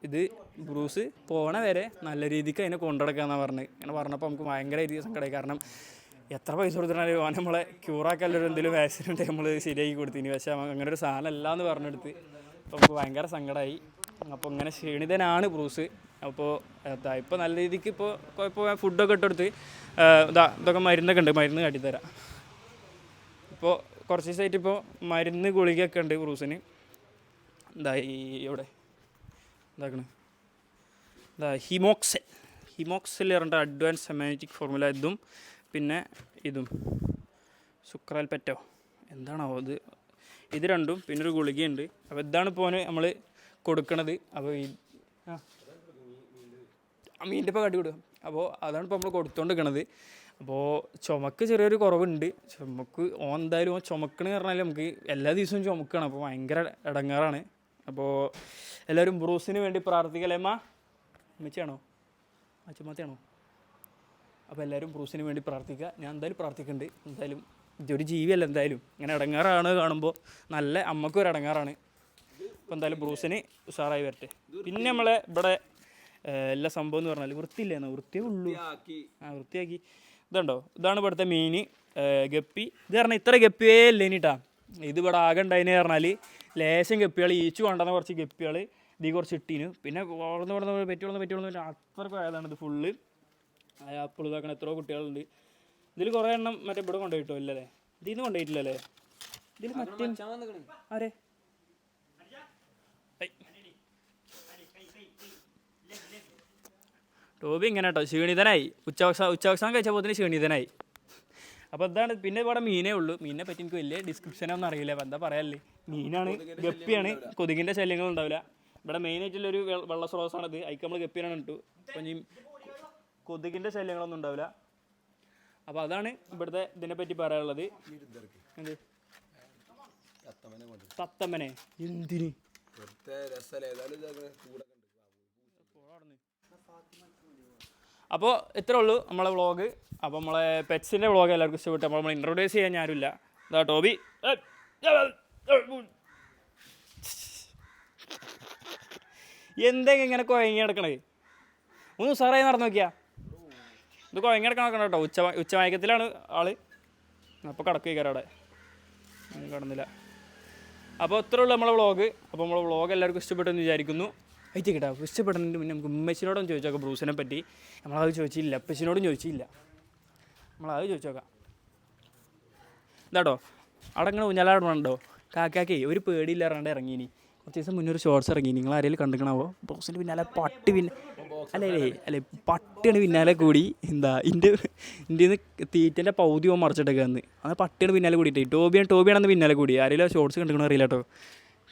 ഇത് ബ്രൂസ് പോണ വരെ നല്ല രീതിക്ക് അതിനെ കൊണ്ടുനടക്കാമെന്നാണ് പറഞ്ഞത്. അങ്ങനെ പറഞ്ഞപ്പോൾ നമുക്ക് ഭയങ്കര രീതിയിൽ സങ്കടമായി. കാരണം എത്ര പൈസ കൊടുത്തിട്ടാലും ഓൻ നമ്മളെ ക്യൂറാക്കാനൊരു എന്തെങ്കിലും വാക്സിൻ ഉണ്ടെങ്കിൽ നമ്മൾ ശരിയാക്കി കൊടുത്തിന്. പക്ഷേ അങ്ങനെ ഒരു സാധനം അല്ല എന്ന് പറഞ്ഞെടുത്ത് അപ്പോൾ നമുക്ക് ഭയങ്കര സങ്കടമായി. അപ്പോൾ ഇങ്ങനെ ക്ഷീണിതനാണ് ബ്രൂസ്. അപ്പോൾ ഇപ്പോൾ നല്ല രീതിക്ക് ഇപ്പോൾ ഫുഡൊക്കെ ഇട്ടെടുത്ത് ഇതൊക്കെ മരുന്നൊക്കെ ഉണ്ട്, മരുന്ന് കാട്ടിത്തരാം. ഇപ്പോൾ കുറച്ച് ദിവസമായിട്ട് ഇപ്പോൾ മരുന്ന് ഗുളികയൊക്കെ ഉണ്ട് ബ്രൂസിന്. ഇവിടെ എന്താക്കണ് ഹിമോക്സെൽ പറഞ്ഞിട്ട് അഡ്വാൻസ് ഹെമാറ്റിക് ഫോർമുല, ഇതും പിന്നെ ഇതും സുക്രാൽപെറ്റോ എന്താണാവോ ഇത് രണ്ടും പിന്നെ ഒരു ഗുളികയുണ്ട്. അപ്പോൾ ഇതാണ് ഇപ്പോൾ നമ്മൾ കൊടുക്കണത്. അപ്പോൾ മീനിൻ്റെ ഇപ്പോൾ കാട്ടി കൊടുക്കുക. അപ്പോൾ അതാണ് ഇപ്പോൾ നമ്മൾ കൊടുത്തുകൊണ്ടിരിക്കണത്. അപ്പോൾ ചുമക്ക് ചെറിയൊരു കുറവുണ്ട്. ചുമക്ക് എന്തായാലും ചുമക്കണെന്ന് പറഞ്ഞാൽ നമുക്ക് എല്ലാ ദിവസവും ചുമക്കണം. അപ്പോൾ ഭയങ്കര ഇടങ്ങാറാണ്. അപ്പോൾ എല്ലാവരും ബ്രൂസിന് വേണ്ടി പ്രാർത്ഥിക്കല്ലേ അമ്മ? അമ്മച്ചിയാണോ അച്ഛമ്മത്താണോ? അപ്പോൾ എല്ലാവരും ബ്രൂസിന് വേണ്ടി പ്രാർത്ഥിക്കുക. ഞാൻ എന്തായാലും പ്രാർത്ഥിക്കുന്നുണ്ട്. എന്തായാലും ഇതൊരു ജീവിയല്ല, എന്തായാലും ഇങ്ങനെ ഇടങ്ങാറാണ് കാണുമ്പോൾ നല്ല അമ്മക്കും ഒരു ഇടങ്ങാറാണ്. അപ്പോൾ എന്തായാലും ബ്രൂസിന് ഉഷാറായി വരട്ടെ. പിന്നെ നമ്മളെ ഇവിടെ എല്ലാ സംഭവം എന്ന് പറഞ്ഞാൽ വൃത്തിയില്ലേന്നോ, വൃത്തിയേ ഉള്ളൂ. വൃത്തിയാക്കി ഇതുണ്ടോ, ഇതാണ് ഇവിടുത്തെ മെയിൻ ഗപ്പി. ഇത് പറഞ്ഞാൽ ഇത്ര ഗപ്പിയേ ഇല്ലേനിട്ടാ. ഇത് ഇവിടെ ആകെ ഉണ്ടായിന് പറഞ്ഞാൽ ലേശം ഗപ്പികൾ, ഈച്ചു കൊണ്ടുവന്ന കുറച്ച് ഗപ്പികൾ ഇതിൽ കുറച്ച് ഇട്ടീന്. പിന്നെ വളർന്ന് പറ്റുള്ളൂ അത്രക്കും ആയതാണ് ഇത് ഫുള്ള്. അപ്പോൾ ഇതാക്കണം എത്രയോ കുട്ടികളുണ്ട്. ഇതിൽ കുറേ എണ്ണം മറ്റേ ഇവിടെ കൊണ്ടുപോയിട്ടോ ഇല്ലല്ലേ? ഇതിൽ നിന്ന് കൊണ്ടുപോയിട്ടില്ലല്ലേ? ഇതിൽ മറ്റേ ആരെ ടോബി ഇങ്ങനെ കേട്ടോ ക്ഷീണിതനായി. ഉച്ചഭക്ഷണം കഴിച്ചപ്പോൾ തന്നെ ക്ഷീണിതനായി. അപ്പോൾ ഇതാണ്. പിന്നെ ഇവിടെ മീനേ ഉള്ളൂ. മീനിനെ പറ്റി എനിക്ക് വലിയ ഡിസ്ക്രിപ്ഷനൊന്നും അറിയില്ല. അപ്പോൾ എന്താ പറയാല്ലേ, മീനാണ്, ഗപ്പിയാണ്. കൊതുകിൻ്റെ ശല്യങ്ങളുണ്ടാവില്ല. ഇവിടെ മെയിനായിട്ടുള്ളൊരു വെള്ള സ്രോതസ്സാണിത്. അതിക്ക് നമ്മൾ ഗപ്പിയാണ് ഇട്ടു. അപ്പം ഇനി കൊതുകിൻ്റെ ശല്യങ്ങളൊന്നും ഉണ്ടാവില്ല. അപ്പോൾ അതാണ് ഇവിടുത്തെ ഇതിനെപ്പറ്റി പറയാനുള്ളത്. എന്ത് തത്തമ്മനെ എന്തിന്? അപ്പോൾ ഇത്രേ ഉള്ളൂ നമ്മളെ വ്ളോഗ്. അപ്പോൾ നമ്മളെ പെറ്റ്സിൻ്റെ വ്ളോഗ് എല്ലാവർക്കും ഇഷ്ടപ്പെട്ടു. നമ്മൾ ഇൻട്രൊഡ്യൂസ് ചെയ്യാൻ ആരുമില്ല. ഇതാ ടോബി എന്തെങ്കിലും ഇങ്ങനെ കുഴങ്ങി കിടക്കണേ, ഒന്ന് ഉസാറായി നടന്നു നോക്കിയാ. ഇത് കുഴങ്ങി കിടക്കണം കേട്ടോ. ഉച്ചമയക്കത്തിലാണ് ആള്. അപ്പോൾ കിടക്കുകയാറ് അവിടെ കിടന്നില്ല. അപ്പോൾ ഇത്രേ ഉള്ളൂ നമ്മളെ വ്ളോഗ്. അപ്പോൾ നമ്മളെ വ്ളോഗ് എല്ലാവർക്കും ഇഷ്ടപ്പെട്ടെന്ന് വിചാരിക്കുന്നു. അയച്ചു കേട്ടോ. ഇഷ്ടപ്പെടുന്നതിന് പിന്നെ നമുക്ക് ഉമ്മച്ചിനോടൊന്നും ചോദിച്ചോക്കാം ബ്രൂസിനെ പറ്റി. നമ്മളത് ചോദിച്ചില്ല, അപ്പച്ചിനോടും ചോദിച്ചില്ല. നമ്മളത് ചോദിച്ചോക്കാം. ഇതാട്ടോ അവിടെ ഇങ്ങനെ ഊഞ്ഞാലാടുന്നുണ്ടോ കാക്കാക്കേ? ഒരു പേടിയില്ലാറാണ്ട് ഇറങ്ങീനി. കുറച്ച് ദിവസം മുന്നേ ഒരു ഷോർട്സ് ഇറങ്ങി. നിങ്ങൾ ആരെങ്കിലും കണ്ടിക്കണാവോ? ബ്രൂസിൻ്റെ പിന്നാലെ പട്ടിയാണ് പിന്നാലെ കൂടി. എൻ്റെ നിന്ന് തീറ്റൻ്റെ പൗതി പോകാൻ മറിച്ചിട്ടേക്കാന്ന്. അത് പട്ടിയാണ് പിന്നാലെ കൂടിയിട്ടേ. ടോബിയാണെന്ന് പിന്നാലെ കൂടി. ആരെങ്കിലും ഷോർട്സ് കണ്ടിക്കണോ അറിയില്ല കേട്ടോ.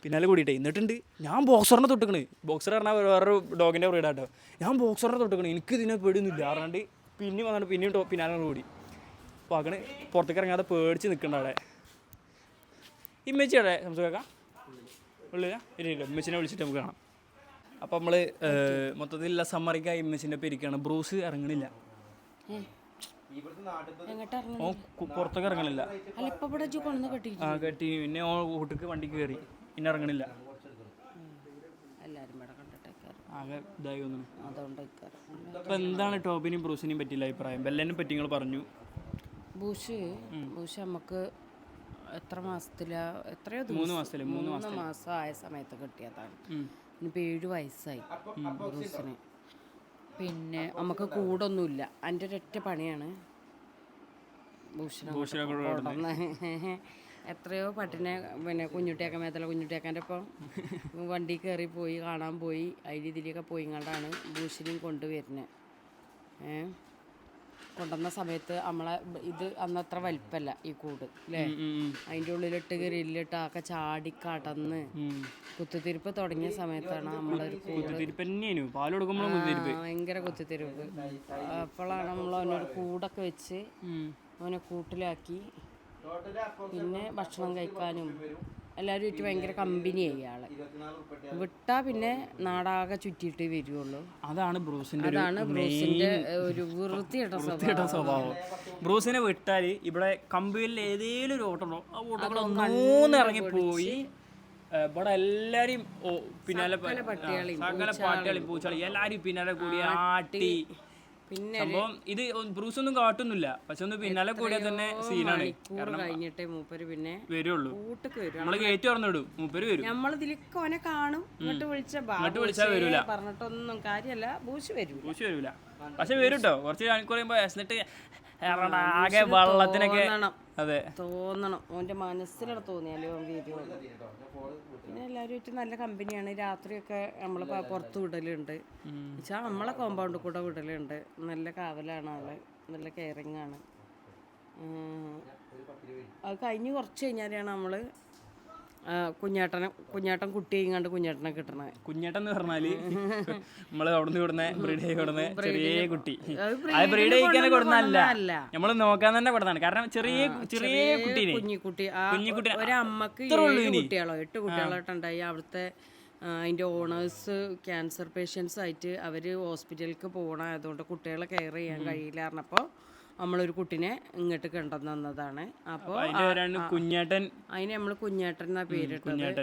പിന്നാലെ കൂടിയിട്ടേ. എന്നിട്ടുണ്ട് ഞാൻ ബോക്സറിനെ തൊട്ടിക്കണ്. ബോക്സർ പറഞ്ഞാൽ വേറൊരു ഡോഗിൻ്റെ ബ്രീഡാട്ടോ. ഞാൻ ബോക്സറിനെ തൊട്ടിക്കണ്. എനിക്ക് ഇതിനെ പേടിയൊന്നുമില്ല. അറിയാണ്ട് പിന്നെയും വന്നിട്ട് പിന്നെയും പിന്നാലെ കൂടി. അപ്പോൾ അങ്ങനെ പുറത്തേക്ക് ഇറങ്ങാതെ പേടിച്ച് നിൽക്കണ്ട അവിടെ. ഇമ്മച്ചിയുടെ സംസാരിക്കാം ഉള്ളില്ല ഇല്ല. ഇമ്മച്ചിനെ വിളിച്ചിട്ട് നമുക്ക് കാണാം. അപ്പോൾ നമ്മൾ മൊത്തത്തിലുള്ള സമ്മറിക്കായി ഇമ്മച്ചിൻ്റെ പേര് ഇരിക്കുകയാണ്. ബ്രൂസ് ഇറങ്ങണില്ല. പുറത്തേക്ക് ഇറങ്ങണില്ല. കെട്ടി പിന്നെ വീട്ടിക്ക് വണ്ടിക്ക് കയറി. പിന്നെ ഇറങ്ങണില്ല. ആകെ ഇതായി തോന്നുന്നു. അപ്പോൾ എന്താണ് ടോബിനെയും ബ്രൂസിനെയും പറ്റിയില്ല അഭിപ്രായം? ബെല്ലനെ പറ്റി നിങ്ങൾ പറഞ്ഞു. ബൂഷ് നമുക്ക് എത്ര മാസത്തിലാ, എത്രയോ 3 മാസം ആയ സമയത്ത് കിട്ടിയതാണ്. ഇനിയിപ്പോൾ 7 വയസ്സായി ബ്രൂസിന്. പിന്നെ നമുക്ക് കൂടൊന്നുമില്ല. എൻ്റെ ഒരൊറ്റ പണിയാണ് ഭൂഷണ. എത്രയോ പട്ടിനെ പിന്നെ കുഞ്ഞുട്ടിയാക്കാൻ മേത്തല കുഞ്ഞുട്ടിയാക്കാൻ്റെ ഒപ്പം വണ്ടി കയറി പോയി കാണാൻ പോയി. അതിൽ ഇതിലൊക്കെ പോയിങ്ങാണ്ടാണ് ഭൂഷണിയും കൊണ്ടുവരുന്നത്. കൊണ്ടുവന്ന സമയത്ത് നമ്മളെ ഇത് അന്നത്ര വലിപ്പമല്ല ഈ കൂട് അല്ലേ. അതിൻ്റെ ഉള്ളിലിട്ട് ഗ്രില്ലിട്ട് ആക്കെ ചാടി കടന്ന് കുത്തിത്തിരിപ്പ് തുടങ്ങിയ സമയത്താണ് നമ്മളൊരു ഭയങ്കര കുത്തിത്തിരിപ്പ്. അപ്പോഴാണ് നമ്മൾ അവനൊരു കൂടൊക്കെ വെച്ച് അവനെ കൂട്ടിലാക്കി. പിന്നെ ഭക്ഷണം കഴിക്കാനും എല്ലാവരും ആയിട്ട് ഭയങ്കര കമ്പനിയായി ആളെ. വിട്ടാ പിന്നെ നാടാകെ ചുറ്റിയിട്ടേ വരുള്ളൂ. അതാണ് ബ്രൂസിന്റെ ഒരു വൃത്തിയുടെ സ്വഭാവം. ബ്രൂസിനെ വിട്ടാൽ ഇവിടെ കമ്പിയിൽ ഏതെങ്കിലും ഒരു ഓട്ടം ആ ഓട്ടങ്ങൾ ഇറങ്ങിപ്പോയി. ഇവിടെ എല്ലാരും പിന്നാലെ സകല പട്ടികളി പൂച്ചാളി എല്ലാരും പിന്നാലെ കൂടി ആട്ടി പിന്നെ സംഭവം ഇത് ബ്രൂസ് ഒന്നും കാട്ടൊന്നുമില്ല, പക്ഷെ ഒന്ന് പിന്നാലെ കൂടിയാൽ തന്നെ സീനാണ്. മണിക്കൂർ കഴിഞ്ഞിട്ടേ മൂപ്പര് പിന്നെ വരുള്ളൂ, കൂട്ടക്ക് വരും. നമ്മള് ഗേറ്റ് തുറന്നു വിടും, മൂപ്പര് വരും. നമ്മളിതിലൊക്കെ ഓനെ കാണും, ഇങ്ങോട്ട് വിളിച്ചാ വരൂല. പറഞ്ഞിട്ടൊന്നും കാര്യമല്ല, ബൂശ് വരും. പൂച്ച വരൂല, പക്ഷെ വരും കേട്ടോ. കുറച്ച് മണിക്കൂർ കഴിയുമ്പോ എന്നിട്ട് ആകെ വെള്ളത്തിനൊക്കെ അതെ തോന്നണം, ഓന്റെ മനസ്സിലാണ് തോന്നിയാലേ ഓൻ വരുള്ളൂ. പിന്നെ എല്ലാവരുമായിട്ട് നല്ല കമ്പനിയാണ്. രാത്രിയൊക്കെ നമ്മള് പുറത്ത് വിടലുണ്ട്, വെച്ചാൽ നമ്മളെ കോമ്പൗണ്ടിൽ കൂടെ വിടലുണ്ട്. നല്ല കാവലാണ് ആള്, നല്ല കെയറിങ് ആണ്. അത് കഴിഞ്ഞ് കുറച്ച് കഴിഞ്ഞാലാണ് നമ്മള് കുഞ്ഞേട്ടൻ കുട്ടിയെയും കണ്ട് കുഞ്ഞേട്ടനെ കിട്ടണേ. കുഞ്ഞേട്ടൻ എന്ന് പറഞ്ഞാല് നമ്മള് അവിടുന്ന് കൊടുന്ന ബ്രീഡ് കൊടുന്ന ചെറിയ കുട്ടി, അത് ബ്രീഡ് കഴിക്കാനെ കൊടുന്നല്ല, നമ്മള് നോക്കാൻ തന്നെ കൊടുത്താണ്. കാരണം ചെറിയ ചെറിയ കുട്ടീനെ, കുഞ്ഞിക്കുട്ടി ഒരമ്മക്ക് 8 കുട്ടികളായിട്ടുണ്ടായി. അവിടുത്തെ അതിൻ്റെ ഓണേഴ്സ് ക്യാൻസർ പേഷ്യൻസ് ആയിട്ട് അവർ ഹോസ്പിറ്റലിലേക്ക് പോകണമായതുകൊണ്ട് കുട്ടികളെ കെയർ ചെയ്യാൻ കഴിയില്ല പറഞ്ഞപ്പോൾ നമ്മളൊരു കുട്ടിനെ ഇങ്ങോട്ട് കൊണ്ടുവന്നതാണ്. അപ്പോൾ കുഞ്ഞേട്ടൻ, അതിന് നമ്മൾ കുഞ്ഞേട്ടൻ എന്നാ പേരിട്ടത്.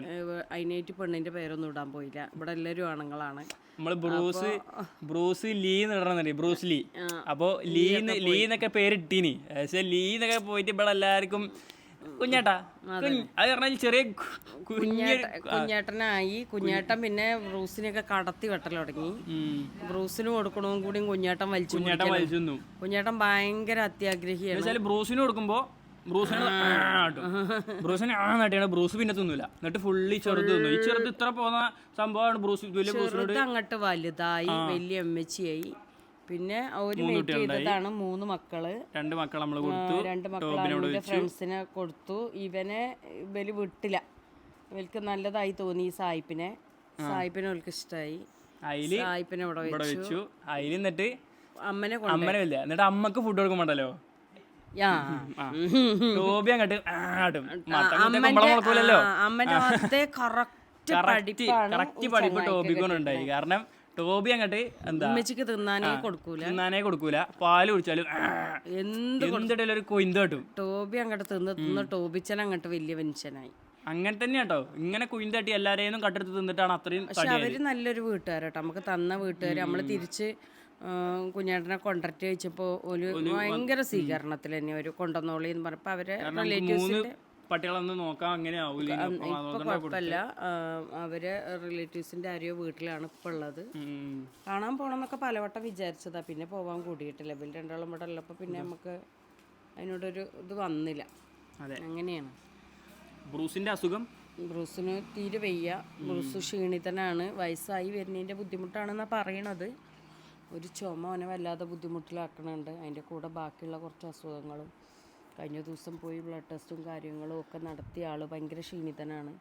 അതിനായിട്ട് പെണ്ണിന്റെ പേരൊന്നും ഇടാൻ പോയില്ല, ഇവിടെ എല്ലാവരും ആണുങ്ങളാണ്. നമ്മള് ബ്രൂസ് ലീ എന്നിടണമെന്നറിയ, ബ്രൂസ് ലീ. അപ്പൊ ലീ എന്നൊക്കെ പേരിട്ടീനി, പക്ഷെ ലീ എന്നൊക്കെ പോയിട്ട് ഇവിടെ എല്ലാവർക്കും കുഞ്ഞേട്ടാ, അത് പറഞ്ഞാൽ ചെറിയ കുഞ്ഞേട്ടനായി. കുഞ്ഞേട്ടൻ പിന്നെ ബ്രൂസിനെയൊക്കെ കടത്തി വെട്ടൽ തുടങ്ങി. ബ്രൂസിന് കൊടുക്കണവും കൂടി കുഞ്ഞേട്ടൻ വലിച്ചു. കുഞ്ഞേട്ടൻ ഭയങ്കര അത്യാഗ്രഹിയാണ്. ബ്രൂസിന് കൊടുക്കുമ്പോ ബ്രൂസിന് നാട്ടിയാണ്, ബ്രൂസ് പിന്നെ തിന്നില്ല, എന്നിട്ട് ഫുള്ളി ചെറുത് തിന്നു. ഈ ചെറുത് ഇത്ര പോകുന്ന സംഭവമാണ് ബ്രൂസ്. ചെറുത് അങ്ങോട്ട് വലുതായി, വലിയ അമ്മച്ചിയായി. പിന്നെ ഒരു വെയിറ്റ് ചെയ്തതാണ് 3 മക്കള്. 2 മക്കൾ നമ്മള് കൊടുത്തു, 2 മക്കളെ ഫ്രണ്ട്സിനെ കൊടുത്തു. ഇവര് വിട്ടില്ല, ഇവർക്ക് നല്ലതായി തോന്നി ഈ സായിപ്പിനെ അവർക്ക് ഇഷ്ടമായി. സായിപ്പിനെ ഇവിടെ വെച്ചു. അതിൽ എന്നിട്ട് അമ്മനെ ഇല്ല, എന്നിട്ട് അമ്മക്ക് ഫുഡ് കൊടുക്കുമ്പോണ്ടല്ലോ ടോബി അങ്ങോട്ട് അമ്മന്റെ കറക്റ്റ് പഠിപ്പ് ടോബിക്കൊണ്ടുണ്ടായി. കാരണം ടോബി അങ്ങോട്ട് എന്താ തിന്നാനേ കൊടുക്കൂല, പാല് കുടിച്ചാലും എന്തിടയിലും ഒരു കൊയിന്ത് കിട്ടും. ടോബി അങ്ങോട്ട് തിന്ന് ടോബിച്ചൻ അങ്ങോട്ട് വലിയ മനുഷ്യനായി. അങ്ങനെ തന്നെയാട്ടോ, ഇങ്ങനെ കുയിന്തട്ടി എല്ലാരെയും കട്ടെടുത്ത് തിന്നിട്ടാണ് അത്രയും. പക്ഷെ അവര് നല്ലൊരു വീട്ടുകാരട്ടോ, നമുക്ക് തന്ന വീട്ടുകാർ. നമ്മള് തിരിച്ച് കുഞ്ഞേട്ടനെ കൊണ്ടറ്റ് വെച്ചപ്പോ ഒരു ഭയങ്കര സ്വീകരണത്തിൽ തന്നെ ഒരു കൊണ്ടുവന്നോളി എന്ന് പറഞ്ഞപ്പോ അവരെ റിലേറ്റീവ്സിന്റെ പട്ടികളൊന്നും നോക്കാം അങ്ങനെ ആവൂല. ഇപ്പൊ കുഴപ്പമില്ല, അവര് റിലേറ്റീവ്സിന്റെ ആരെയോ വീട്ടിലാണ് ഇപ്പൊ ഉള്ളത്. കാണാൻ പോണെന്നൊക്കെ പലവട്ടം വിചാരിച്ചതാ, പിന്നെ പോവാൻ കൂടിയിട്ടില്ല. ഇവര് രണ്ടാളും ഇവിടെ ഉള്ളപ്പോ പിന്നെ നമുക്ക് അതിനോടൊരു ഇത് വന്നില്ല. അങ്ങനെയാണ്. ബ്രൂസിന്റെ അസുഖം, ബ്രൂസിന് തീരെ വയ്യ. ബ്രൂസ് ക്ഷീണിതനാണ്, വയസ്സായി വരുന്നതിന്റെ ബുദ്ധിമുട്ടാണെന്നാ പറയണത്. ഒരു ചുമ അവനെ വല്ലാതെ ബുദ്ധിമുട്ടിലാക്കണുണ്ട്. അതിൻ്റെ കൂടെ ബാക്കിയുള്ള കുറച്ച് അസുഖങ്ങളും. കഴിഞ്ഞ ദിവസം പോയി ബ്ലഡ് ടെസ്റ്റും കാര്യങ്ങളും ഒക്കെ നടത്തിയ ആൾ ഭയങ്കര ക്ഷീണിതനാണ്.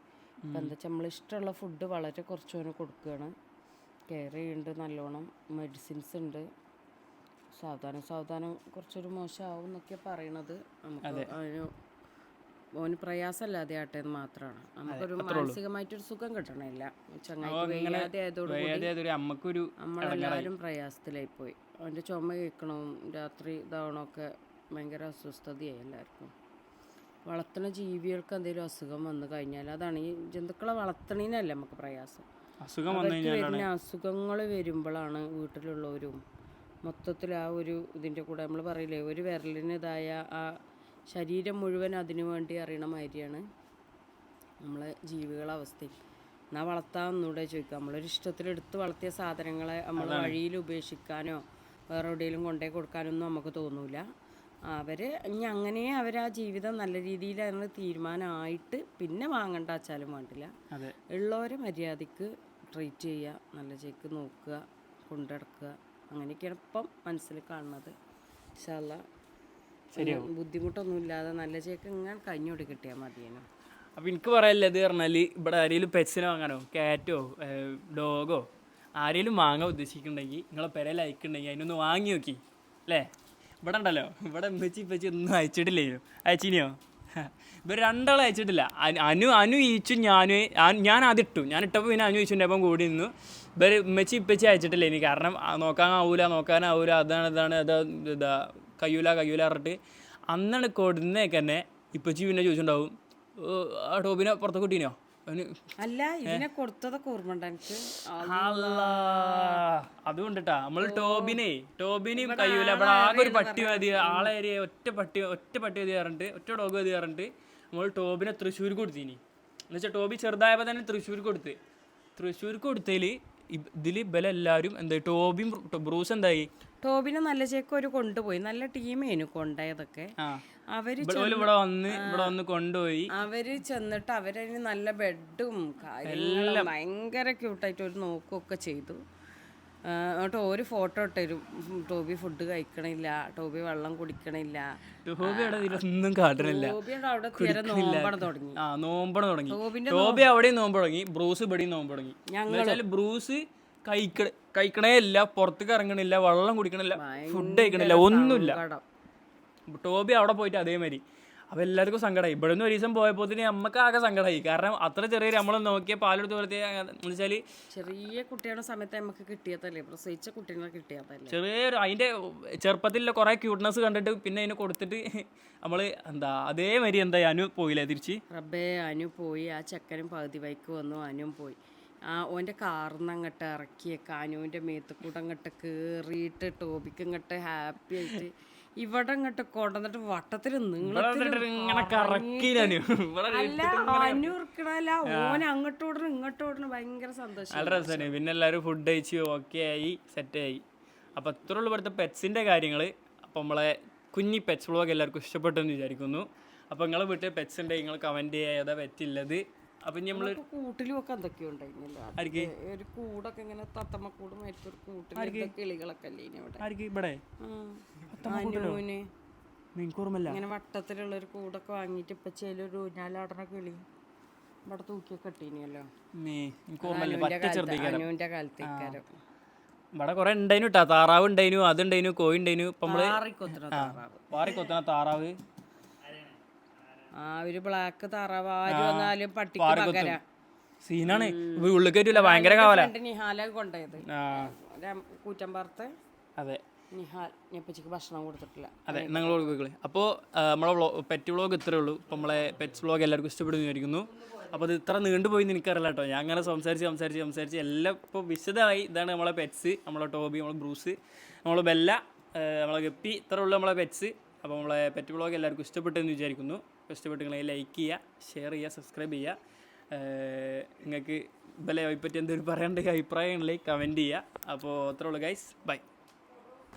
ഇപ്പം എന്താ വെച്ചാൽ നമ്മളിഷ്ടമുള്ള ഫുഡ് വളരെ കുറച്ച് അവന് കൊടുക്കുകയാണ്. കെയർ ചെയ്യുന്നുണ്ട് നല്ലോണം, മെഡിസിൻസ് ഉണ്ട്. സാവധാനം കുറച്ചൊരു മോശമാവും എന്നൊക്കെ പറയണത്. നമുക്ക് അതിന് ഓന് പ്രയാസമല്ലാതെ ആട്ടെ എന്ന് മാത്രമാണ്. നമുക്കൊരു മാനസികമായിട്ടൊരു സുഖം കിട്ടണില്ല. ചങ്ങായി നമ്മളെല്ലാവരും പ്രയാസത്തിലായിപ്പോയി. അവൻ്റെ ചുമ കേൾക്കണവും രാത്രി ഇതാവണമൊക്കെ ഭയങ്കര അസ്വസ്ഥതയായി എല്ലാവർക്കും. വളർത്തുന്ന ജീവികൾക്ക് എന്തെങ്കിലും അസുഖം വന്നു കഴിഞ്ഞാൽ, അതാണ് ഈ ജന്തുക്കളെ വളർത്തണേനല്ല നമുക്ക് പ്രയാസം. വരുന്ന അസുഖങ്ങൾ വരുമ്പോഴാണ് വീട്ടിലുള്ളവരും മൊത്തത്തിൽ ആ ഒരു ഇതിൻ്റെ കൂടെ നമ്മൾ പറയില്ലേ, ഒരു വിരലിന് ഇതായ ആ ശരീരം മുഴുവൻ അതിനു വേണ്ടി അറിയണ മാതിരിയാണ് നമ്മളെ ജീവികളെ അവസ്ഥയും. എന്നാൽ വളർത്താമെന്നൂടെ ചോദിക്കുക. നമ്മളൊരു ഇഷ്ടത്തിലെടുത്ത് വളർത്തിയ സാധനങ്ങളെ നമ്മൾ വഴിയിൽ ഉപേക്ഷിക്കാനോ വേറെ എവിടെയെങ്കിലും കൊണ്ടുപോയി കൊടുക്കാനൊന്നും നമുക്ക് തോന്നൂല. ഇനി അങ്ങനെ ആ ജീവിതം നല്ല രീതിയിൽ തീരുമാനമായിട്ട് പിന്നെ വാങ്ങണ്ട വെച്ചാലും വേണ്ടില്ല. ഉള്ളവരെ മര്യാദയ്ക്ക് ട്രീറ്റ് ചെയ്യുക, നല്ല ചേക്ക് നോക്കുക, കൊണ്ടുനടക്കുക. അങ്ങനെയൊക്കെയാണ് ഇപ്പം മനസ്സിൽ കാണുന്നത്. ഇൻഷാ അല്ലാഹ് ബുദ്ധിമുട്ടൊന്നുമില്ലാതെ നല്ല ചേക്ക് ഇങ്ങനെ കഴിഞ്ഞോടി കിട്ടിയാൽ മതിയേനു. അപ്പം എനിക്ക് പറയാനില്ല, ഇത് പറഞ്ഞാൽ ഇവിടെ ആരെങ്കിലും പെറ്റ്സിനെ വാങ്ങാനോ ക്യാറ്റോ ഡോഗോ ആരെങ്കിലും വാങ്ങാൻ ഉദ്ദേശിക്കുന്നുണ്ടെങ്കിൽ നിങ്ങളെ പെര ലൈക്കുണ്ടെങ്കിൽ അതിനൊന്ന് വാങ്ങി നോക്കി അല്ലേ. ഇവിടെ ഉണ്ടല്ലോ, ഇവിടെ ഇപ്പച്ചി ഒന്നും അയച്ചിട്ടില്ലയോ, അയച്ചിനിയോ? ഇവർ രണ്ടാളും അയച്ചിട്ടില്ല. അനു ഈച്ചും ഞാൻ ആദ്യം ഇട്ടു, ഞാൻ ഇട്ടപ്പോൾ പിന്നെ അനു ഈച്ചുൻ്റെ അപ്പം കൂടി നിന്നു. ഇവർ ഇപ്പച്ചി അയച്ചിട്ടില്ല ഇനി, കാരണം നോക്കാനാവൂല ഇതാ കയ്യൂല പറഞ്ഞിട്ട് അന്നാണ് കൊടുന്നേക്ക് തന്നെ ഇപ്പച്ചി പിന്നെ ചോദിച്ചിട്ടുണ്ടാവും, ആ ടോബിനെ പുറത്ത് കിട്ടീനോ, അല്ല ഇതിനെ കൊടുത്തതൊക്കെ ഓർമ്മ ഉണ്ട് എനിക്ക്. അതുകൊണ്ടിട്ടാ നമ്മള് ടോബിനെയും കഴിയൂല, ഇവിടെ ആകെ ഒരു പട്ടി മതി, ആളെ ഒറ്റ പട്ടി മതി പറഞ്ഞിട്ട്, ഒറ്റ ഡോഗ് മതി പറഞ്ഞിട്ട് നമ്മൾ ടോബിനെ തൃശ്ശൂർക്ക് കൊടുത്തിനി. എന്നുവെച്ചാൽ ടോബി ചെറുതായപ്പോൾ തന്നെ തൃശ്ശൂർക്ക് കൊടുത്തതിൽ ഇതില് ഇവരെല്ലാവരും എന്താ ടോബിയും ബ്രൂസ് എന്തായി, ടോബിനെ നല്ല ചേക്ക് ഒരു കൊണ്ടുപോയി, നല്ല ടീമേനു കൊണ്ടുപോയതൊക്കെ. ഇവിടെ വന്ന് കൊണ്ടുപോയി. അവര് ചെന്നിട്ട് അവരതിന് നല്ല ബെഡും കാര്യങ്ങളും ഭയങ്കര ക്യൂട്ടായിട്ട് ഒരു നോക്കുകയൊക്കെ ചെയ്തു. എന്നിട്ട് ഒരു ഫോട്ടോ ഇട്ടരും, ടോബി ഫുഡ് കഴിക്കണില്ല, ടോബി വെള്ളം കുടിക്കണില്ല, ഒന്നും കാട്ടണില്ല. ടോബിയുടെ അവിടെ തീരെ നോമ്പണം തുടങ്ങി. ടോബി അവിടെയും നോമ്പ് തുടങ്ങി, ബ്രൂസ് ഇവിടെയും നോമ്പ് തുടങ്ങി. ബ്രൂസ് കഴിക്കണേ ഇല്ല, പുറത്തേക്ക് ഇറങ്ങണില്ല, വെള്ളം കുടിക്കണില്ല, ഫുഡ് കഴിക്കണില്ല, ഒന്നുമില്ല. ടോബി അവിടെ പോയിട്ട് അതേമാതിരി. അപ്പോൾ എല്ലാവർക്കും സങ്കടമായി. ഇവിടെ നിന്ന് ഒരു ദിവസം പോയപ്പോൾ തന്നെ നമുക്ക് ആകെ സങ്കടമായി. കാരണം അത്ര ചെറിയ നമ്മൾ നോക്കിയ പാലെടുത്ത് പോലത്തെ എന്ന് വെച്ചാൽ ചെറിയ കുട്ടിയുടെ സമയത്ത് നമുക്ക് കിട്ടിയതല്ലേ, പ്രസവിച്ച കുട്ടീനെ കിട്ടിയതല്ലേ. ചെറിയൊരു അതിൻ്റെ ചെറുപ്പത്തിലുള്ള കുറേ ക്യൂട്ട്നെസ് കണ്ടിട്ട് പിന്നെ അതിനെ കൊടുത്തിട്ട് നമ്മൾ എന്താ അതേമാതിരി എന്താ അനു പോയില്ലേ തിരിച്ച്. റബ്ബേ, അനു പോയി. ആ ചെക്കനും പകുതി വൈക്ക് വന്നു, അനുവും പോയി. ഓൻ്റെ കാറിന്ന് അങ്ങോട്ട് ഇറക്കിയേക്കാം, അനുവിൻ്റെ മേത്ത് കൂടെ അങ്ങോട്ട് കയറിയിട്ട് ടോബിക്ക് ഇങ്ങോട്ട് ഹാപ്പി ആയിട്ട് ഇവിടെ ഇങ്ങോട്ട് കൊണ്ടുവന്നിട്ട് വട്ടത്തിൽ അല്ല അനുർക്കണല്ല, ഓൻ അങ്ങോട്ട് ഓടണം ഇങ്ങോട്ട് ഓടണം, ഭയങ്കര സന്തോഷം. നല്ല രസമാണ്. പിന്നെ എല്ലാവരും ഫുഡ് കഴിച്ച് ഓക്കെ ആയി, സെറ്റായി. അപ്പോൾ ഇത്ര ഉള്ളു ഇവിടുത്തെ പെറ്റ്സിൻ്റെ കാര്യങ്ങൾ. അപ്പോൾ നമ്മളെ കുഞ്ഞി പെറ്റ്സ് വ്ളോഗ് എല്ലാവർക്കും ഇഷ്ടപ്പെട്ടെന്ന് വിചാരിക്കുന്നു. അപ്പോൾ നിങ്ങളെ വീട്ടിൽ പെറ്റ്സ് ഉണ്ടെങ്കിൽ നിങ്ങൾ കമൻറ്റ് ചെയ്യുക ഏതാ പെറ്റില്ലത്. അപ്പം നമ്മൾ കൂട്ടിലും ഒക്കെ എന്തൊക്കെയോ ഉണ്ടായിരുന്നില്ല, ഒരു കൂടൊക്കെ ഇങ്ങനെ തത്തമ്മ കൂടും, ഒരു കൂട്ടിൽ കിളികളൊക്കെ അല്ലേ ഇവിടെ ഇങ്ങനെ വട്ടത്തിലുള്ള ഒരു കൂടൊക്കെ വാങ്ങിയിട്ട് ഇപ്പൊ ഒരു ഊഞ്ഞാലാടണ കിളി ഇവിടെ തൂക്കിയൊക്കെ ഇട്ടീനല്ലോ അനുവിന്റെ കാലത്തേക്കാരോ. ഇവിടെ കുറെ ഉണ്ടായിരുന്നു കേട്ടോ, താറാവ് ഉണ്ടായിരുന്നു, അതുണ്ടായിരുന്നു, കോഴി ഉണ്ടായിരുന്നു. ഇപ്പൊ നമ്മള് വാറിക്കൊത്തണ താറാവ്, ഒരു ബ്ലാക്ക് താറാവ് ആര് വന്നാലും പട്ടിക്ക് പകരാ സീനാണ്. ഉള്ളിൽ കയറ്റില്ല, ഭയങ്കര കാവല. നിഹാല കൊണ്ടുപോയത് കൂറ്റമ്പാർത്ത്. അതെ, നിഹാൽ ഞപ്പച്ചിക്ക് ഭക്ഷണം കൊടുത്തിട്ടില്ല. അതെ, നിങ്ങൾ കൊടുക്കുക. അപ്പോൾ നമ്മളെ പെറ്റ് വ്ളോഗ് ഇത്രയേ ഉള്ളൂ. ഇപ്പോൾ നമ്മളെ പെറ്റ്സ് വ്ളോഗ് എല്ലാവർക്കും ഇഷ്ടപ്പെടുന്നു വിചാരിക്കുന്നു. അപ്പോൾ അത് ഇത്ര നീണ്ടുപോയി എന്ന് എനിക്കറിയില്ല കേട്ടോ. ഞാൻ അങ്ങനെ സംസാരിച്ച് എല്ലാം ഇപ്പോൾ വിശദമായി. ഇതാണ് നമ്മളെ പെറ്റ്സ്, നമ്മളെ ടോബി, നമ്മളെ ബ്രൂസ്, നമ്മളെ ബെല്ല, നമ്മളെ ഗപ്പി, ഇത്ര ഉള്ളൂ നമ്മളെ പെറ്റ്സ്. അപ്പോൾ നമ്മളെ പെറ്റ് വ്ളോഗ് എല്ലാവർക്കും ഇഷ്ടപ്പെട്ടെന്ന് വിചാരിക്കുന്നു. ഇഷ്ടപ്പെട്ടെങ്കിൽ ലൈക്ക് ചെയ്യുക, ഷെയർ ചെയ്യുക, സബ്സ്ക്രൈബ് ചെയ്യുക. നിങ്ങൾക്ക് ബെല്ലയെ പറ്റി എന്തെങ്കിലും പറയേണ്ട അഭിപ്രായങ്ങളിലേക്ക് കമൻറ്റ് ചെയ്യുക. അപ്പോൾ അത്രേ ഉള്ളൂ ഗൈസ്, ബൈ.